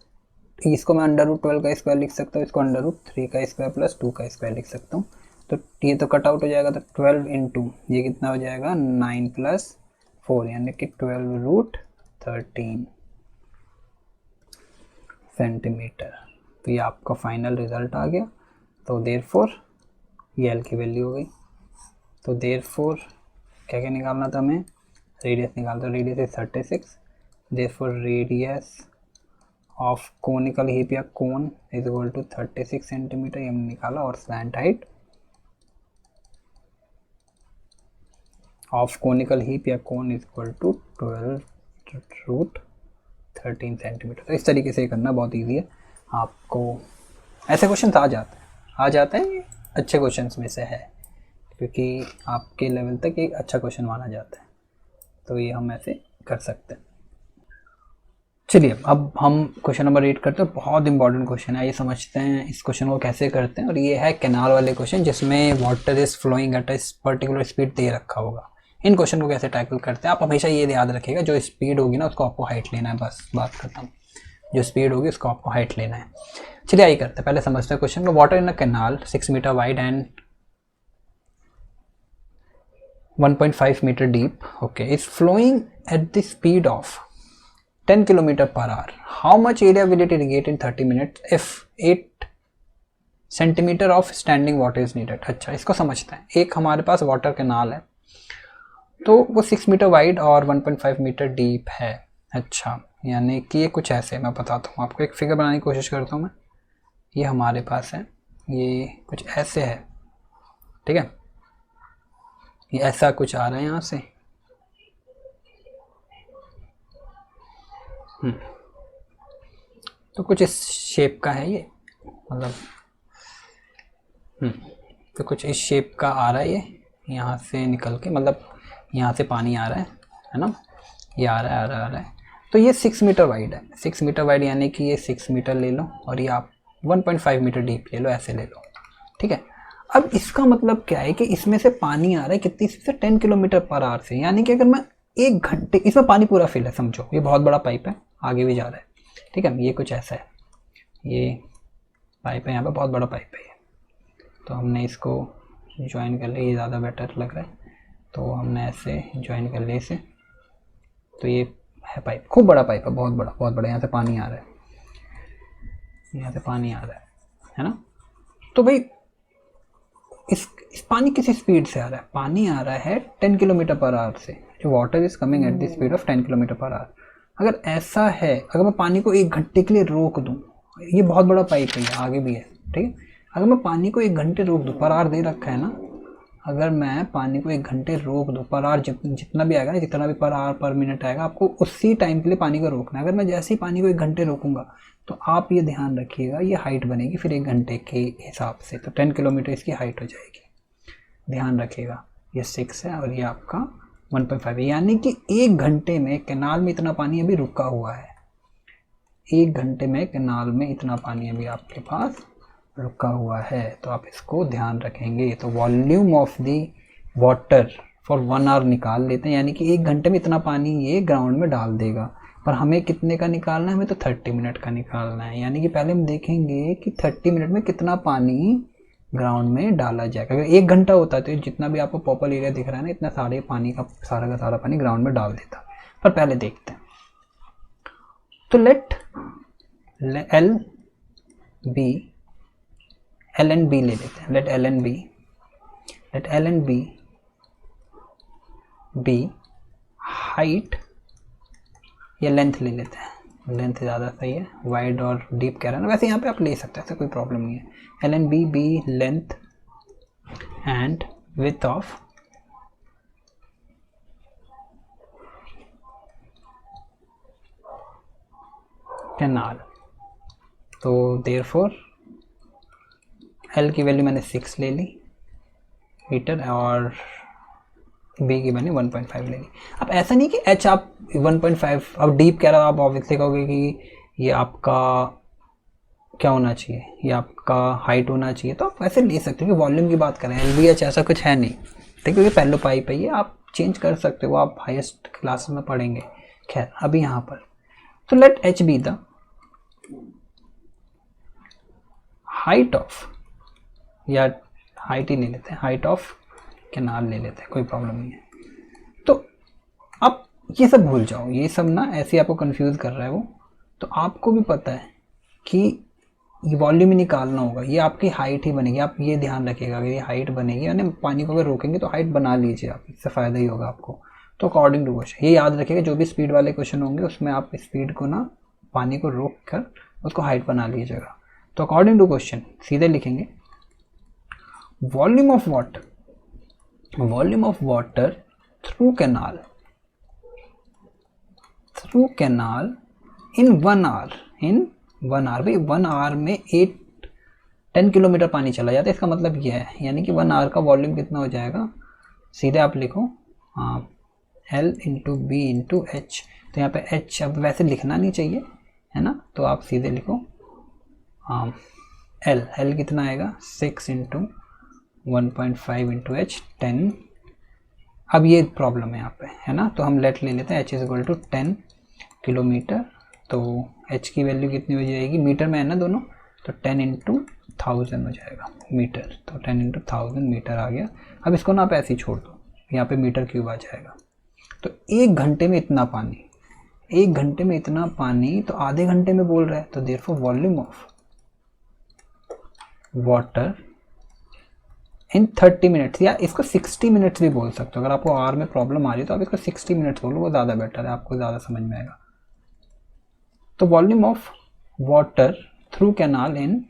इसको मैं अंडर रूट 12 का स्क्वायर लिख सकता हूँ, इसको अंडर रूट 3 का स्क्वायर प्लस 2 का स्क्वायर लिख सकता हूँ। तो ये तो कट आउट हो जाएगा, तो 12 इंटू ये कितना हो जाएगा 9 प्लस 4, यानी कि 12 रूट 13 सेंटीमीटर। तो ये आपका फाइनल रिजल्ट आ गया। तो देयरफॉर ये एल की वैल्यू हो गई। तो देयरफॉर क्या क्या निकालना था हमें, रेडियस निकालता, radius is 36, therefore radius of conical heap या cone is equal to 36 centimeter, ये हमने निकाला, और slant height of conical heap या cone is equal to 12 root 13 centimeter. तो इस तरीके से करना बहुत ईजी है, आपको ऐसे क्वेश्चन आ जाते हैं, अच्छे क्वेश्चन में से है, क्योंकि आपके लेवल तक एक अच्छा क्वेश्चन माना जाता है, तो ये हम ऐसे कर सकते हैं। चलिए अब हम क्वेश्चन नंबर 8 करते हैं, बहुत इंपॉर्टेंट क्वेश्चन है, ये समझते हैं इस क्वेश्चन को कैसे करते हैं। और ये है कैनाल वाले क्वेश्चन, जिसमें water is flowing at a particular speed दे रखा होगा। इन क्वेश्चन को कैसे टैकल करते हैं, आप हमेशा ये याद रखिएगा, जो स्पीड होगी ना उसको आपको हाइट लेना है, बस बात खत्म। जो स्पीड होगी उसको आपको हाइट लेना है। चलिए आइए करते हैं, पहले समझते हैं क्वेश्चन को। Water in a canal 6 metre wide and 1.5 meter deep, okay, is flowing at the speed of 10 kilometer per hour. How much area will it irrigate in 30 minutes if 8 centimetre of standing water is needed. अच्छा, इसको समझते हैं। एक हमारे पास water canal है, तो वो 6 metre wide और 1.5 मीटर डीप है। अच्छा, यानी कि ये कुछ ऐसे, मैं बताता हूँ आपको, एक फिगर बनाने की कोशिश करता हूँ मैं। ये हमारे पास है, ये कुछ ऐसे है, ठीक है, ये ऐसा कुछ आ रहा है यहाँ से, तो कुछ इस शेप का है ये, मतलब तो कुछ इस शेप का आ रहा है, ये यहाँ से निकल के, मतलब यहाँ से पानी आ रहा है ना, ये आ रहा है। तो ये 6 मीटर वाइड है, 6 मीटर वाइड, यानी कि ये 6 मीटर ले लो और ये आप 1.5 मीटर डीप ले लो, ऐसे ले लो, ठीक है। अब इसका मतलब क्या है कि इसमें से पानी आ रहा है कितनी से, 10 किलोमीटर पर आवर से, यानी कि अगर मैं 1 घंटे, इसमें पानी पूरा फिल है समझो, ये बहुत बड़ा पाइप है, आगे भी जा रहा है, ठीक है। ये कुछ ऐसा है, ये पाइप है, यहाँ पे बहुत बड़ा पाइप है ये, तो हमने इसको ज्वाइन कर लिया, ये ज़्यादा बेटर लग रहा है, तो हमने ऐसे ज्वाइन कर लिया इसे। तो ये है पाइप, खूब बड़ा पाइप है, बहुत बड़ा, यहाँ से पानी आ रहा है, यहाँ से पानी आ रहा है ना। तो भाई इस पानी किस स्पीड से आ रहा है, पानी आ रहा है 10 किलोमीटर पर आवर से, जो water is coming at the speed of 10 kilometre per our. अगर ऐसा है, अगर मैं पानी को 1 घंटे के लिए रोक दूं, ये बहुत बड़ा पाइप है, आगे भी है, ठीक है। अगर मैं पानी को 1 घंटे रोक दूं, पर आवर दे रखा है ना, अगर मैं पानी को 1 घंटे रोक दूं, पर आवर जितना भी आएगा ना, जितना भी पर आवर पर मिनट आएगा, आपको उसी टाइम के लिए पानी को रोकना है। अगर मैं जैसे ही पानी को 1 घंटे रोकूंगा, तो आप ये ध्यान रखिएगा, ये हाइट बनेगी फिर 1 घंटे के हिसाब से, तो 10 किलोमीटर इसकी हाइट हो जाएगी, ध्यान रखिएगा। ये 6 है और ये आपका 1.5 है, यानी कि 1 घंटे में कैनाल में इतना पानी अभी रुका हुआ है, 1 घंटे में कैनाल में इतना पानी अभी आपके पास रुका हुआ है, तो आप इसको ध्यान रखेंगे। तो volume of the water for 1 hour निकाल लेते हैं, यानी कि 1 घंटे में इतना पानी ये ग्राउंड में डाल देगा, पर हमें कितने का निकालना है, हमें तो 30 मिनट का निकालना है। यानी कि पहले हम देखेंगे कि 30 मिनट में कितना पानी ग्राउंड में डाला जाएगा। अगर 1 घंटा होता तो जितना भी आपको पर्पल एरिया दिख रहा है ना, इतना सारे पानी का सारा का सारा पानी ग्राउंड में डाल देता। पर पहले देखते हैं, तो लेट एल एंड बी ले लेते हैं। Let L and B height या लेंथ ले लेते हैं, लेंथ ज़्यादा सही है, वाइड और डीप कह रहा है ना, वैसे यहाँ पे आप ले सकते हैं, ऐसा कोई प्रॉब्लम नहीं है। L and B length and width of canal, तो देयरफॉर एल की वैल्यू मैंने 6 ले ली मीटर और बी की मैंने 1.5 ले ली। अब ऐसा नहीं कि एच आप 1.5, अब डीप कह रहा है, आप ऑब्वियसली कहोगे कि ये आपका क्या होना चाहिए, ये आपका हाइट होना चाहिए, तो आप वैसे ले सकते हो कि वॉल्यूम की बात करें, एल बी एच ऐसा कुछ है नहीं, ठीक है, क्योंकि पहले पाइप है ये, आप चेंज कर सकते हो, आप हाईएस्ट क्लासेस में पढ़ेंगे। खैर अभी यहाँ पर तो let H be the height of, या हाइट ही ले लेते हैं, हाइट ऑफ कैनाल ले लेते हैं, कोई प्रॉब्लम नहीं है। तो अब ये सब भूल जाओ, ये सब ना ऐसे आपको कंफ्यूज कर रहा है वो, तो आपको भी पता है कि ये वॉल्यूम ही निकालना होगा, ये आपकी हाइट ही बनेगी। आप ये ध्यान रखिएगा, अगर ये हाइट बनेगी, यानी पानी को अगर रोकेंगे तो हाइट बना लीजिए आप, इससे फ़ायदा ही होगा आपको। तो अकॉर्डिंग टू क्वेश्चन ये याद रखिएगा, जो भी स्पीड वाले क्वेश्चन होंगे उसमें आप स्पीड को ना, पानी को रोक कर उसको हाइट बना लीजिएगा। तो अकॉर्डिंग टू क्वेश्चन सीधे लिखेंगे volume of water through canal in 1 hour, भाई 1 आवर में 10 किलोमीटर पानी चला जाता है, इसका मतलब यह है, यानी कि 1 आवर का वॉल्यूम कितना हो जाएगा, सीधे आप लिखो L into B into H. तो यहाँ पे H अब वैसे लिखना नहीं चाहिए, है ना, तो आप सीधे लिखो L कितना आएगा, 6 इंटू 1.5 इंटू एच 10। अब ये प्रॉब्लम है यहाँ पे, है ना, तो हम लेट ले लेते हैं, H is equal to 10 kilometre. तो H की वैल्यू कितनी हो जाएगी, मीटर में है ना दोनों, तो 10 इंटू 1000 हो जाएगा मीटर, तो 10 इंटू 1000 मीटर आ गया। अब इसको ना आप ऐसे ही छोड़ दो, यहाँ पे मीटर क्यूब आ जाएगा। तो 1 घंटे में इतना पानी, 1 घंटे में इतना पानी, तो आधे घंटे में बोल रहा है, तो therefore volume of water in 30 minutes, या इसको 60 मिनट्स भी बोल सकते हो। अगर आपको आवर में प्रॉब्लम आ रही है तो आप इसको 60 मिनट्स बोलो, वो ज़्यादा बेटर है, आपको ज़्यादा समझ में आएगा। तो volume of water through canal in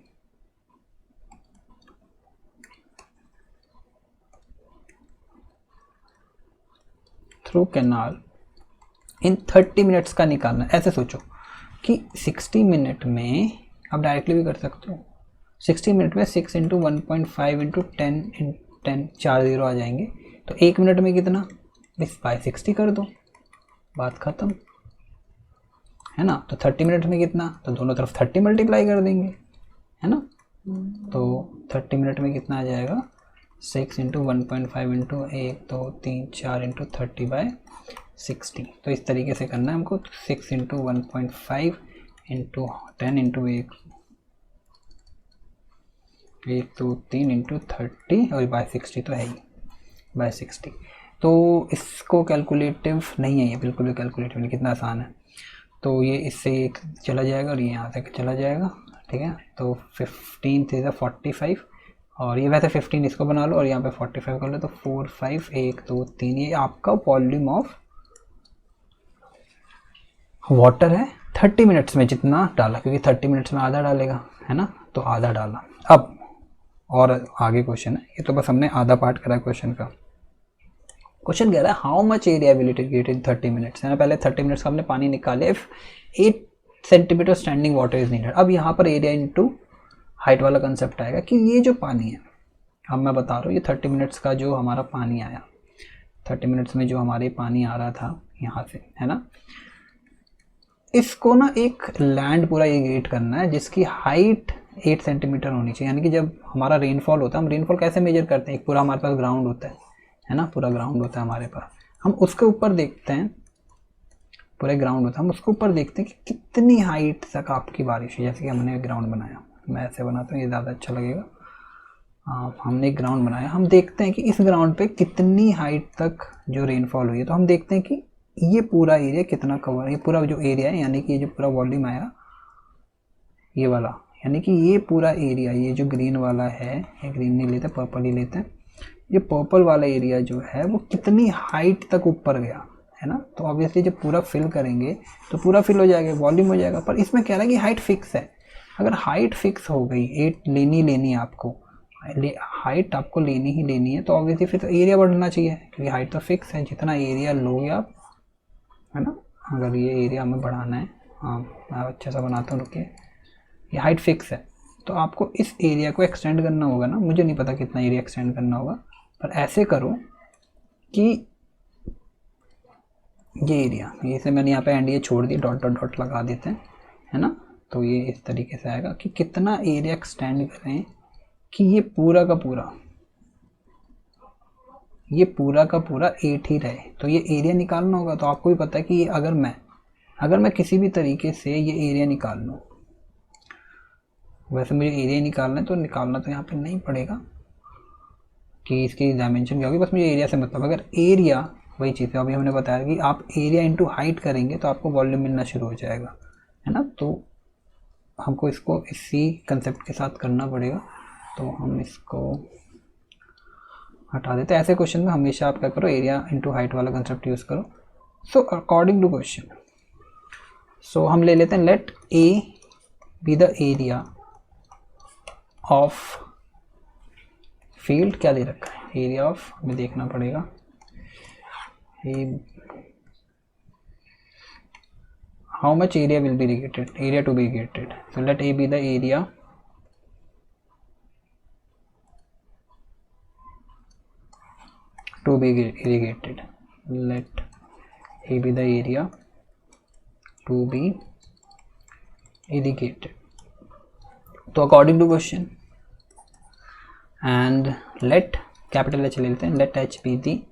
30 minutes का निकालना। ऐसे सोचो कि 60 मिनट में आप डायरेक्टली भी कर सकते हो, 60 मिनट में 6 इंटू 1.5 इंटू 10 4 0 आ जाएंगे। तो 1 मिनट में कितना, बस बाई 60 कर दो, बात ख़त्म, है ना। तो 30 मिनट में कितना, तो दोनों तरफ 30 मल्टीप्लाई कर देंगे, है ना। तो 30 मिनट में कितना आ जाएगा, 6 इंटू 1.5 इंटू 1 2 3 4 इंटू 30/60। तो इस तरीके से करना है हमको। 6 इंटू 1.5 इंटू 10 इंटू 1 2 3 इंटू 30 और बाय 60 तो है ही, बाय 60। तो इसको कैलकुलेटिव नहीं है ये, बिल्कुल भी कैलकुलेटिव नहीं, कितना आसान है। तो ये इससे एक चला जाएगा और ये यहाँ से चला जाएगा, ठीक है। तो 15 3 45 और ये वैसे 15 इसको बना लो और यहाँ पे 45 कर लो, तो 4 5 1 2 3 ये आपका वॉल्यूम ऑफ वाटर है 30 मिनट्स में जितना डाला, क्योंकि 30 मिनट्स में आधा डालेगा, है ना। तो आधा डाला। अब और आगे क्वेश्चन है, ये तो बस हमने आधा पार्ट करा क्वेश्चन का। क्वेश्चन कह रहा है how much area will it get in 30 minutes, है ना। पहले 30 मिनट्स का हमने पानी निकाले, 8 centimetre standing water is needed. अब यहाँ पर एरिया इंटू हाइट वाला कंसेप्ट आएगा कि ये जो पानी है, अब मैं बता रहा हूँ ये 30 मिनट्स का जो हमारा पानी आया, 30 मिनट्स में जो हमारे पानी आ रहा था यहाँ से, है ना, इसको ना एक लैंड पूरा इरिगेट करना है जिसकी हाइट 8 सेंटीमीटर होनी चाहिए। यानी कि जब हमारा रेनफॉल होता है, हम रेनफॉल कैसे मेजर करते हैं, एक पूरा हमारे पास ग्राउंड होता है ना, पूरा ग्राउंड होता है हमारे पास, हम उसके ऊपर देखते हैं, पूरे ग्राउंड होता है, हम उसके ऊपर देखते हैं कि कितनी हाइट तक आपकी बारिश है। जैसे कि हमने एक ग्राउंड बनाया, मैं ऐसे बनाता हूँ, ये ज़्यादा अच्छा लगेगा। हमने एक ग्राउंड बनाया, हम देखते हैं कि इस ग्राउंड पे कितनी हाइट तक जो रेनफॉल हुई है। तो हम देखते हैं कि ये पूरा एरिया कितना कवर है, ये पूरा जो एरिया है, यानी कि ये जो पूरा वॉल्यूम आया ये वाला, यानी कि ये पूरा एरिया, ये जो ग्रीन वाला है, ये ग्रीन नहीं लेते, पर्पल ही लेते हैं, ये पर्पल वाला एरिया जो है वो कितनी हाइट तक ऊपर गया, है ना। तो ऑब्वियसली जब पूरा फिल करेंगे तो पूरा फिल हो जाएगा, वॉल्यूम हो जाएगा। पर इसमें कह रहा है कि हाइट फिक्स है। अगर हाइट फिक्स हो गई, 8 लेनी है आपको, हाइट आपको लेनी ही लेनी है, तो ऑब्वियसली फिर तो एरिया बढ़ना चाहिए, क्योंकि हाइट तो फिक्स है। जितना एरिया लोगे आप, है ना, अगर ये एरिया हमें बढ़ाना है, हाँ मैं अच्छा सा बनाता हूँ, रुकिए, ये हाइट फिक्स है, तो आपको इस एरिया को एक्सटेंड करना होगा ना। मुझे नहीं पता कितना एरिया एक्सटेंड करना होगा, पर ऐसे करो कि ये एरिया, इसे मैंने यहाँ पे एंड छोड़ दी, डॉट डॉट डॉट लगा देते हैं, है ना। तो ये इस तरीके से आएगा कि कितना एरिया एक्सटेंड करें कि ये पूरा का पूरा, ये पूरा का पूरा 8 ही रहे। तो ये एरिया निकालना होगा। तो आपको भी पता है कि ये अगर मैं किसी भी तरीके से ये एरिया निकाल लूँ, वैसे मुझे एरिया निकालना है, तो निकालना तो यहाँ पे नहीं पड़ेगा कि इसकी डायमेंशन क्या होगी, बस मुझे एरिया से मतलब। अगर एरिया, वही चीज़ है अभी हमने बताया कि आप एरिया इंटू हाइट करेंगे तो आपको वॉल्यूम मिलना शुरू हो जाएगा, है ना। तो हमको इसको इसी कंसेप्ट के साथ करना पड़ेगा। तो हम इसको हटा देते हैं। ऐसे क्वेश्चन में हमेशा आप क्या करो, एरिया इंटू हाइट वाला कंसेप्ट यूज़ करो। So according to question, so हम ले लेते हैं let A be the area of field, क्या दे रखा है, एरिया ऑफ, हमें देखना पड़ेगा, how much area will be irrigated, area to be irrigated. So let A be the area to be irrigated, let A be the area to be irrigated. तो according to question and let capital H ले लेते हैं, let H be the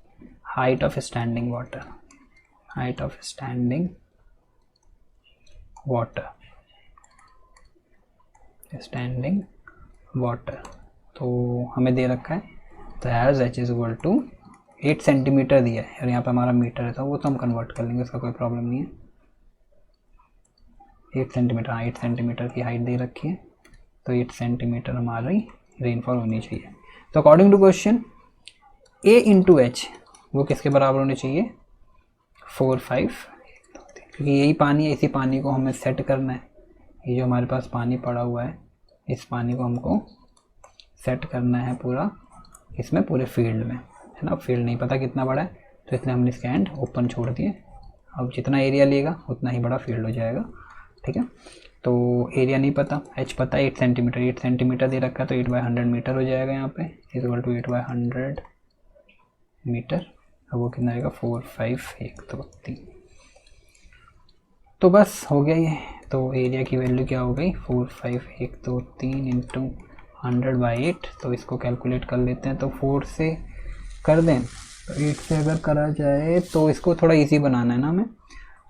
height of standing water, height of standing water, standing water। तो हमें दे रखा है, तो as H is equal to 8 centimetre दिया है और यहाँ पे हमारा मीटर है, तो वो तो हम कन्वर्ट कर लेंगे, उसका कोई प्रॉब्लम नहीं है। 8 सेंटीमीटर, हाँ 8 सेंटीमीटर की हाइट दे रखी है, तो 8 सेंटीमीटर हमारी रेनफॉल होनी चाहिए। तो according to question A into H वो किसके बराबर होने चाहिए, 4 5, क्योंकि यही पानी है, इसी पानी को हमें सेट करना है। ये जो हमारे पास पानी पड़ा हुआ है, इस पानी को हमको सेट करना है पूरा, इसमें पूरे फील्ड में, है ना। फील्ड नहीं पता कितना बड़ा है, तो इसलिए हमने इसके एंड ओपन छोड़ दिए। अब जितना एरिया लेगा उतना ही बड़ा फील्ड हो जाएगा, ठीक है। तो एरिया नहीं पता, एच पता है 8 सेंटीमीटर, 8 सेंटीमीटर दे रखा है तो 8/100 मीटर हो जाएगा यहाँ पे, इक्वल टू 8/100 मीटर। अब वो कितना आएगा 4 5 1 2 3। तो बस हो गया ये। तो एरिया की वैल्यू क्या हो गई 4 5 1 2 3 इंटू 100/8। तो इसको कैलकुलेट कर लेते हैं। तो 4 से कर दें तो 8 से अगर करा जाए तो इसको थोड़ा इजी बनाना है ना हमें।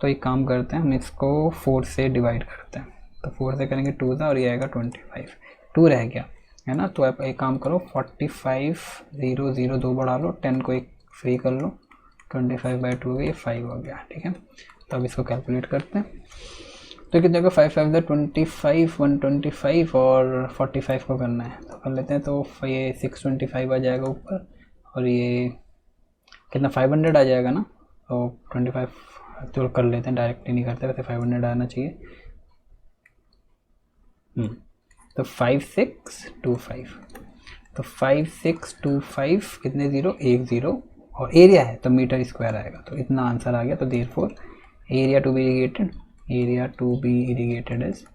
तो एक काम करते हैं, हम इसको 4 से डिवाइड करते हैं। तो 4 से करेंगे 2 था और ये आएगा 25, 2 रह गया है ना। तो आप एक काम करो 45 0 0 2 बढ़ा लो, 10 को एक फ्री कर लो, 25/2 हो गया, 5 हो गया। ठीक है, तो अब इसको कैलकुलेट करते हैं। तो कितने का 5 5 25 125 और 45 को करना है तो कर लेते हैं। तो ये 625 आ जाएगा ऊपर और ये कितना 500 आ जाएगा ना। तो 25 तो कर लेते हैं, डायरेक्टली नहीं करते, वैसे 500 आना चाहिए। तो 5625, तो 5625 कितने ज़ीरो, 1 ज़ीरो, और एरिया है तो मीटर स्क्वायर आएगा। तो इतना आंसर आ गया। तो therefore area to be irrigated, area to be irrigated is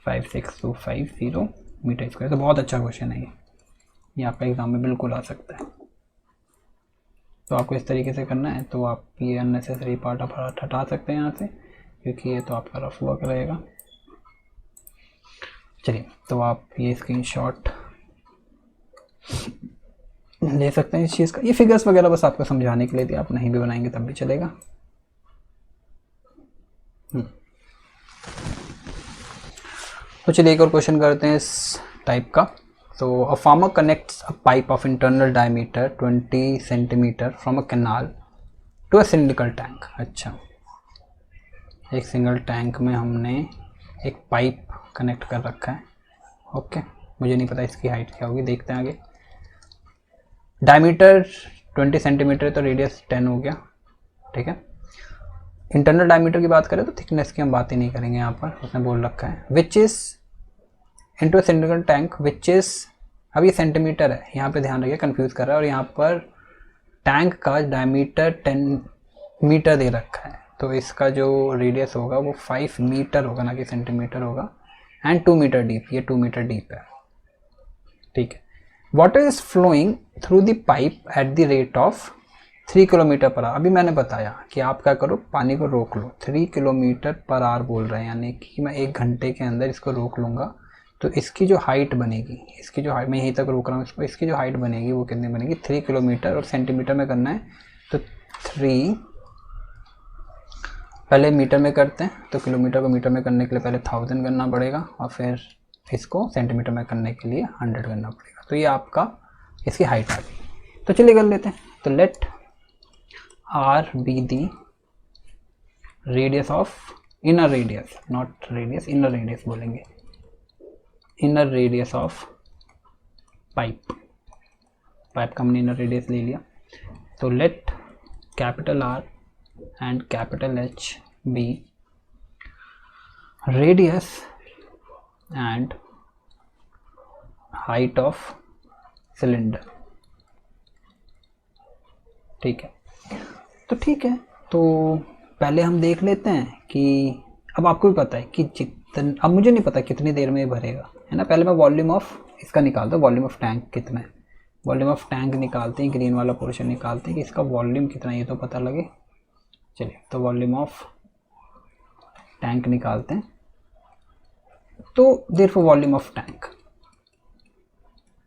56250 metre square. तो बहुत अच्छा क्वेश्चन है ये आपका एग्जाम में बिल्कुल आ सकता है। तो आपको इस तरीके से करना है। तो आप ये अननेसेसरी पार्ट आप हटा सकते हैं यहाँ से, क्योंकि ये तो आपका रफ वर्क रहेगा। चलिए, तो आप ये स्क्रीनशॉट ले सकते हैं इस चीज़ का। ये फिगर्स वगैरह बस आपको समझाने के लिए थी, आप नहीं भी बनाएंगे तब भी चलेगा। तो चलिए एक और क्वेश्चन करते हैं इस टाइप का। तो a farmer connects a pipe of internal diameter 20 centimeter from a canal to a cylindrical tank. अच्छा, एक सिंगल टैंक में हमने एक पाइप कनेक्ट कर रखा है। ओके, मुझे नहीं पता इसकी हाइट क्या होगी, देखते हैं आगे। डायमीटर 20 सेंटीमीटर तो रेडियस 10 हो गया। ठीक है, इंटरनल डायमीटर की बात करें तो थिकनेस की हम बात ही नहीं करेंगे यहाँ पर, उसने बोल रखा है which is into a cylindrical tank which is. अब ये सेंटीमीटर है, यहाँ पे ध्यान रखिए, कंफ्यूज कर रहा है। और यहाँ पर टैंक का डायमीटर 10 मीटर दे रखा है, तो इसका जो रेडियस होगा वो 5 मीटर होगा, ना कि सेंटीमीटर होगा। एंड 2 मीटर डीप, ये 2 मीटर डीप है। ठीक है, water is flowing through the pipe at the rate of 3 kilometre per hour. अभी मैंने बताया कि आप क्या करो, पानी को रोक लो। 3 किलोमीटर पर आवर बोल रहे हैं, यानी कि मैं 1 घंटे के अंदर इसको रोक लूँगा। तो इसकी जो हाइट बनेगी, इसकी जो हाइट, मैं यहीं तक रोक रहा हूँ इसको, इसकी जो हाइट बनेगी वो कितनी बनेगी 3 किलोमीटर। और सेंटीमीटर में करना है तो 3, पहले मीटर में करते हैं। तो किलोमीटर को मीटर में करने के लिए पहले 1000 करना पड़ेगा और फिर इसको सेंटीमीटर में करने के लिए 100 करना पड़ेगा। तो ये आपका इसकी हाइट आ गई। तो चलिए कर लेते हैं। तो let r be the radius of inner radius, not radius, inner radius बोलेंगे, inner radius of pipe. Pipe का हमने इनर रेडियस ले लिया। तो let capital r and capital H be radius and height of cylinder. ठीक है, तो ठीक है, तो पहले हम देख लेते हैं कि अब आपको भी पता है कि अब मुझे नहीं पता कितनी देर में ये भरेगा, है ना। पहले मैं वॉल्यूम ऑफ इसका निकालता हूँ, वॉल्यूम ऑफ टैंक कितना है। वॉल्यूम ऑफ टैंक निकालते हैं, ग्रीन वाला पोर्शन निकालते हैं कि इसका वॉल्यूम कितना है, ये तो पता लगे। चलिए, तो वॉल्यूम ऑफ टैंक निकालते हैं। तो therefore volume of tank,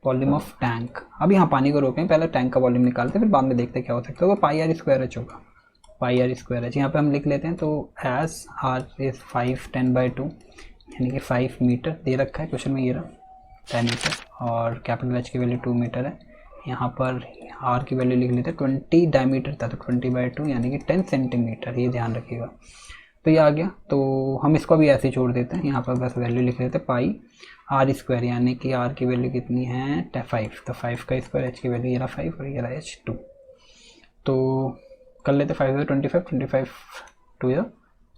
volume of tank, अब यहाँ पानी को रोकें, पहले टैंक का वॉल्यूम निकालते हैं, फिर बाद में देखते हैं क्या हो सकता है। वो पाई आर स्क्वायर एच होगा, पाई आर स्क्वायर एच। यहाँ पे हम लिख लेते हैं। तो एज आर इज 5 10/2, यानी कि 5 मीटर दे रखा है क्वेश्चन में, ये रहा 10 मीटर। और कैपिटल एच की वैल्यू 2 मीटर है। यहाँ पर आर की वैल्यू लिख लेते हैं, 20 डायमीटर था तो 20/2 यानी कि 10 सेंटीमीटर, ये ध्यान रखिएगा। तो ये आ गया। तो हम इसको भी ऐसे ही छोड़ देते हैं, यहाँ पर बस वैल्यू लिख लेते हैं पाई आर स्क्वायर, यानी कि आर की वैल्यू कितनी है 5। तो 5 का स्क्वायर, एच की वैल्यू ये रहा 5 और ये रहा एच 2। तो कर लेते 5 25 टू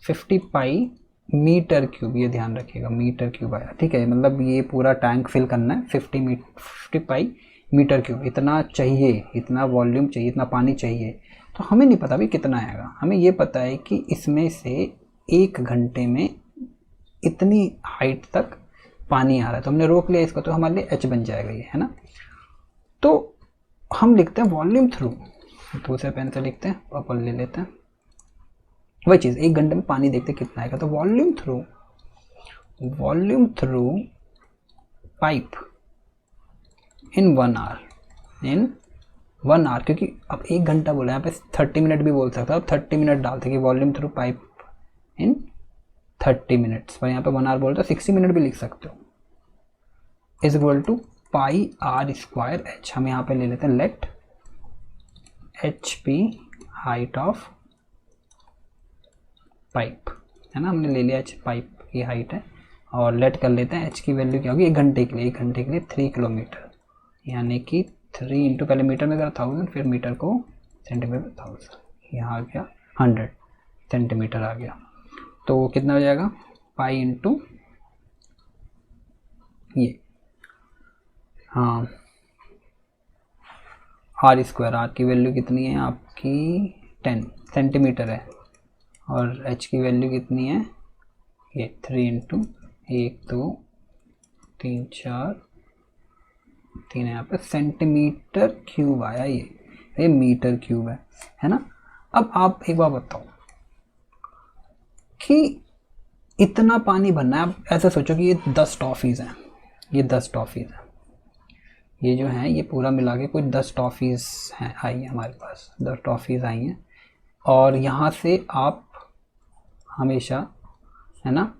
50 पाई मीटर क्यूब, ये ध्यान रखिएगा मीटर क्यूब आया। ठीक है, मतलब ये पूरा टैंक फिल करना है 50 पाई मीटर क्यूब, इतना चाहिए, इतना वॉल्यूम चाहिए, इतना पानी चाहिए। तो हमें नहीं पता भी कितना आएगा, हमें ये पता है कि इसमें से 1 घंटे में इतनी हाइट तक पानी आ रहा है, तो हमने रोक लिया इसको, तो हमारे लिए h बन जाएगा ये, है ना। तो हम लिखते हैं वॉल्यूम थ्रू, दूसरे पेन से लिखते हैं, पर्पल ले लेते हैं, वही चीज़ 1 घंटे में पानी देखते कितना आएगा। तो volume through pipe in 1 hour, क्योंकि अब 1 घंटा बोला है, यहाँ पे 30 मिनट भी बोल सकता है, अब 30 मिनट डालते कि वॉल्यूम थ्रू पाइप इन 30 मिनट्स, पर यहाँ पे 1 आवर बोलते हो, 60 मिनट भी लिख सकते हो, is equal to pi are square H. हम यहाँ पे ले लेते हैं let H be height of pipe, है ना, हमने ले लिया एच पाइप की हाइट है, और लेट कर लेते हैं एच की वैल्यू क्या होगी 1 घंटे के लिए, 1 घंटे के लिए 3 किलोमीटर, यानी कि 3 इंटू पहले मीटर में करा 1000, फिर मीटर को सेंटीमीटर 1000, यहाँ आ गया 100 सेंटीमीटर आ गया। तो कितना हो जाएगा पाई इंटू ये, हाँ आर स्क्वायर, आर की वैल्यू कितनी है आपकी 10 सेंटीमीटर है, और एच की वैल्यू कितनी है ये 3 इंटू 1 2 3 4 3 है, यहाँ पे सेंटीमीटर क्यूब आया, ये मीटर क्यूब है ना। अब आप एक बार बताओ कि इतना पानी भरना है, आप ऐसे सोचो कि ये 10 टॉफ़ीज़ हैं, ये 10 टॉफ़ीज़ हैं, ये जो हैं ये पूरा मिला के कोई 10 टॉफ़ीज़ हैं आई हैं हमारे पास, 10 टॉफ़ीज़ आई हैं, और यहाँ से आप हमेशा, है ना,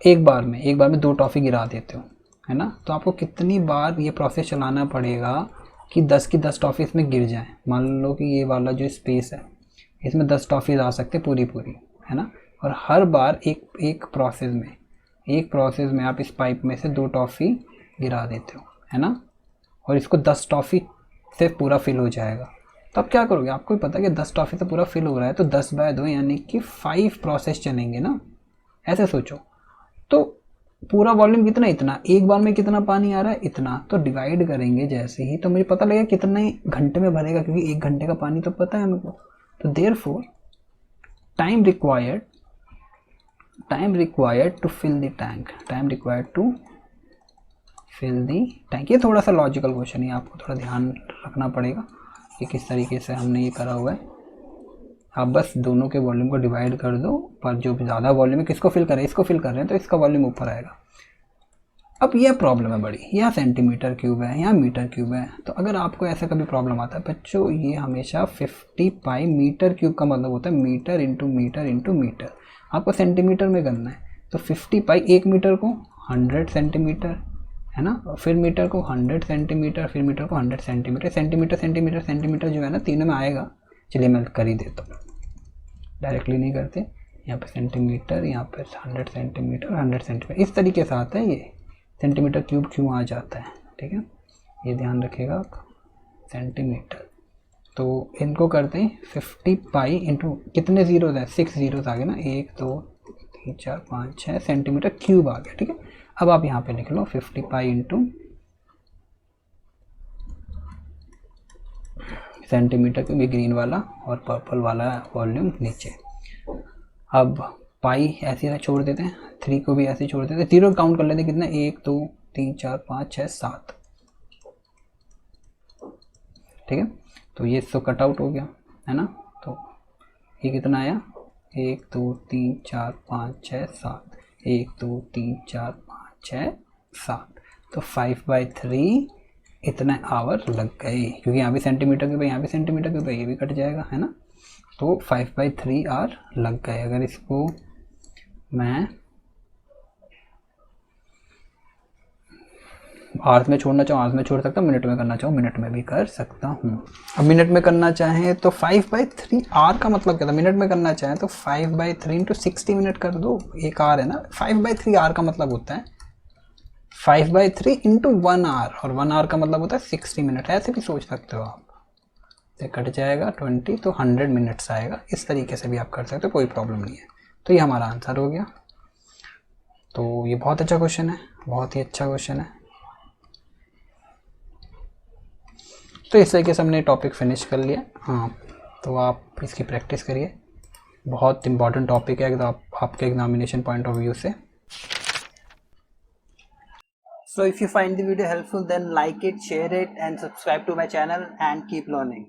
एक बार में 2 टॉफ़ी गिरा देते हो, है ना। तो आपको कितनी बार ये प्रोसेस चलाना पड़ेगा कि 10 की 10 टॉफ़ी इसमें गिर जाएं। मान लो कि ये वाला जो स्पेस है इसमें 10 टॉफ़ीज़ आ सकते पूरी, है ना, और हर बार एक प्रोसेस में आप इस पाइप में से 2 टॉफ़ी गिरा देते हो, है ना, और इसको 10 टॉफ़ी से पूरा फिल हो जाएगा। तो आप क्या करोगे, आपको ही पता है कि 10 टॉफ़ी से पूरा फिल हो रहा है, तो 10/2 यानी कि 5 प्रोसेस चलेंगे ना, ऐसे सोचो। तो पूरा वॉल्यूम कितना, इतना, एक बार में कितना पानी आ रहा है इतना, तो डिवाइड करेंगे जैसे ही, तो मुझे पता लगेगा कितने घंटे में भरेगा, क्योंकि 1 घंटे का पानी तो पता है हमको। तो therefore time required to fill the tank, ये थोड़ा सा लॉजिकल क्वेश्चन है, आपको थोड़ा ध्यान रखना पड़ेगा कि किस तरीके से हमने ये करा हुआ है। आप बस दोनों के वॉल्यूम को डिवाइड कर दो, पर जो ज़्यादा वॉल्यूम है किसको फिल कर रहे हैं, इसको फिल कर रहे हैं, तो इसका वॉल्यूम ऊपर आएगा। अब यह प्रॉब्लम है बड़ी, यहाँ सेंटीमीटर क्यूब है, यहाँ मीटर क्यूब है। तो अगर आपको ऐसा कभी प्रॉब्लम आता है बच्चों, ये हमेशा 50 पाई मीटर क्यूब का मतलब होता है metre into metre into metre, आपको सेंटीमीटर में करना है। तो 50 पाई, 1 मीटर को 100 सेंटीमीटर, है ना, फिर मीटर को 100 सेंटीमीटर, फिर मीटर को 100 सेंटीमीटर, सेंटीमीटर जो है ना तीनों में आएगा। चलिए मैं कर ही देता हूँ, डायरेक्टली नहीं करते, यहाँ पे सेंटीमीटर, यहाँ पे 100 सेंटीमीटर, 100 सेंटीमीटर, इस तरीके से आता है। ये सेंटीमीटर क्यूब क्यों आ जाता है, ठीक है, ये ध्यान रखिएगा आप, सेंटीमीटर। तो इनको करते हैं 50 पाई इंटू, कितने जीरोज़ हैं, 6 जीरोज़ आ गए ना, 1 2 3 4 5 6 सेंटीमीटर क्यूब आ गया, ठीक है। अब आप यहाँ पे लिख लो 50 पाई इंटू सेंटीमीटर क्यूब, ये ग्रीन वाला और पर्पल वाला वॉल्यूम नीचे। अब पाई ऐसे छोड़ देते हैं, 3 को भी ऐसे छोड़ देते हैं, 0 काउंट कर लेते हैं, कितना 1 2 3 4 5 6 7, ठीक है। तो ये सब कट आउट हो गया, है ना। तो ये कितना आया, 1 2 3 4 5 6 7, 1 2 3 4 5 6 7, तो 5/3 इतने आवर लग गए, क्योंकि यहाँ भी सेंटीमीटर के भाई, यहाँ भी सेंटीमीटर के भाई, ये भी कट जाएगा, है ना। तो 5/3 आवर लग गए। अगर इसको मैं आवर्स में छोड़ना चाहूँ आवर्स में छोड़ सकता हूँ, मिनट में करना चाहूँ मिनट में भी कर सकता हूँ। अब मिनट में करना चाहें तो 5/3 आवर का मतलब क्या था, मिनट में करना चाहें तो 5/3 इंटू 60 मिनट कर दो, एक आवर है ना। 5/3 आवर का मतलब होता है 5/3 इंटू 1 आवर, और 1 आवर का मतलब होता है 60 मिनट, ऐसे भी सोच सकते हो आप। तो कट जाएगा 20, तो 100 मिनट्स आएगा। इस तरीके से भी आप कर सकते हो, कोई प्रॉब्लम नहीं है। तो ये हमारा आंसर हो गया। तो ये बहुत अच्छा क्वेश्चन है, बहुत ही अच्छा क्वेश्चन है। तो इस तरीके से हमने टॉपिक फिनिश कर लिया। हाँ, तो आप इसकी प्रैक्टिस करिए, बहुत इंपॉर्टेंट टॉपिक है आपके एग्जामिनेशन पॉइंट ऑफ व्यू से। So if you find the video helpful, then like it, share it and subscribe to my channel and keep learning.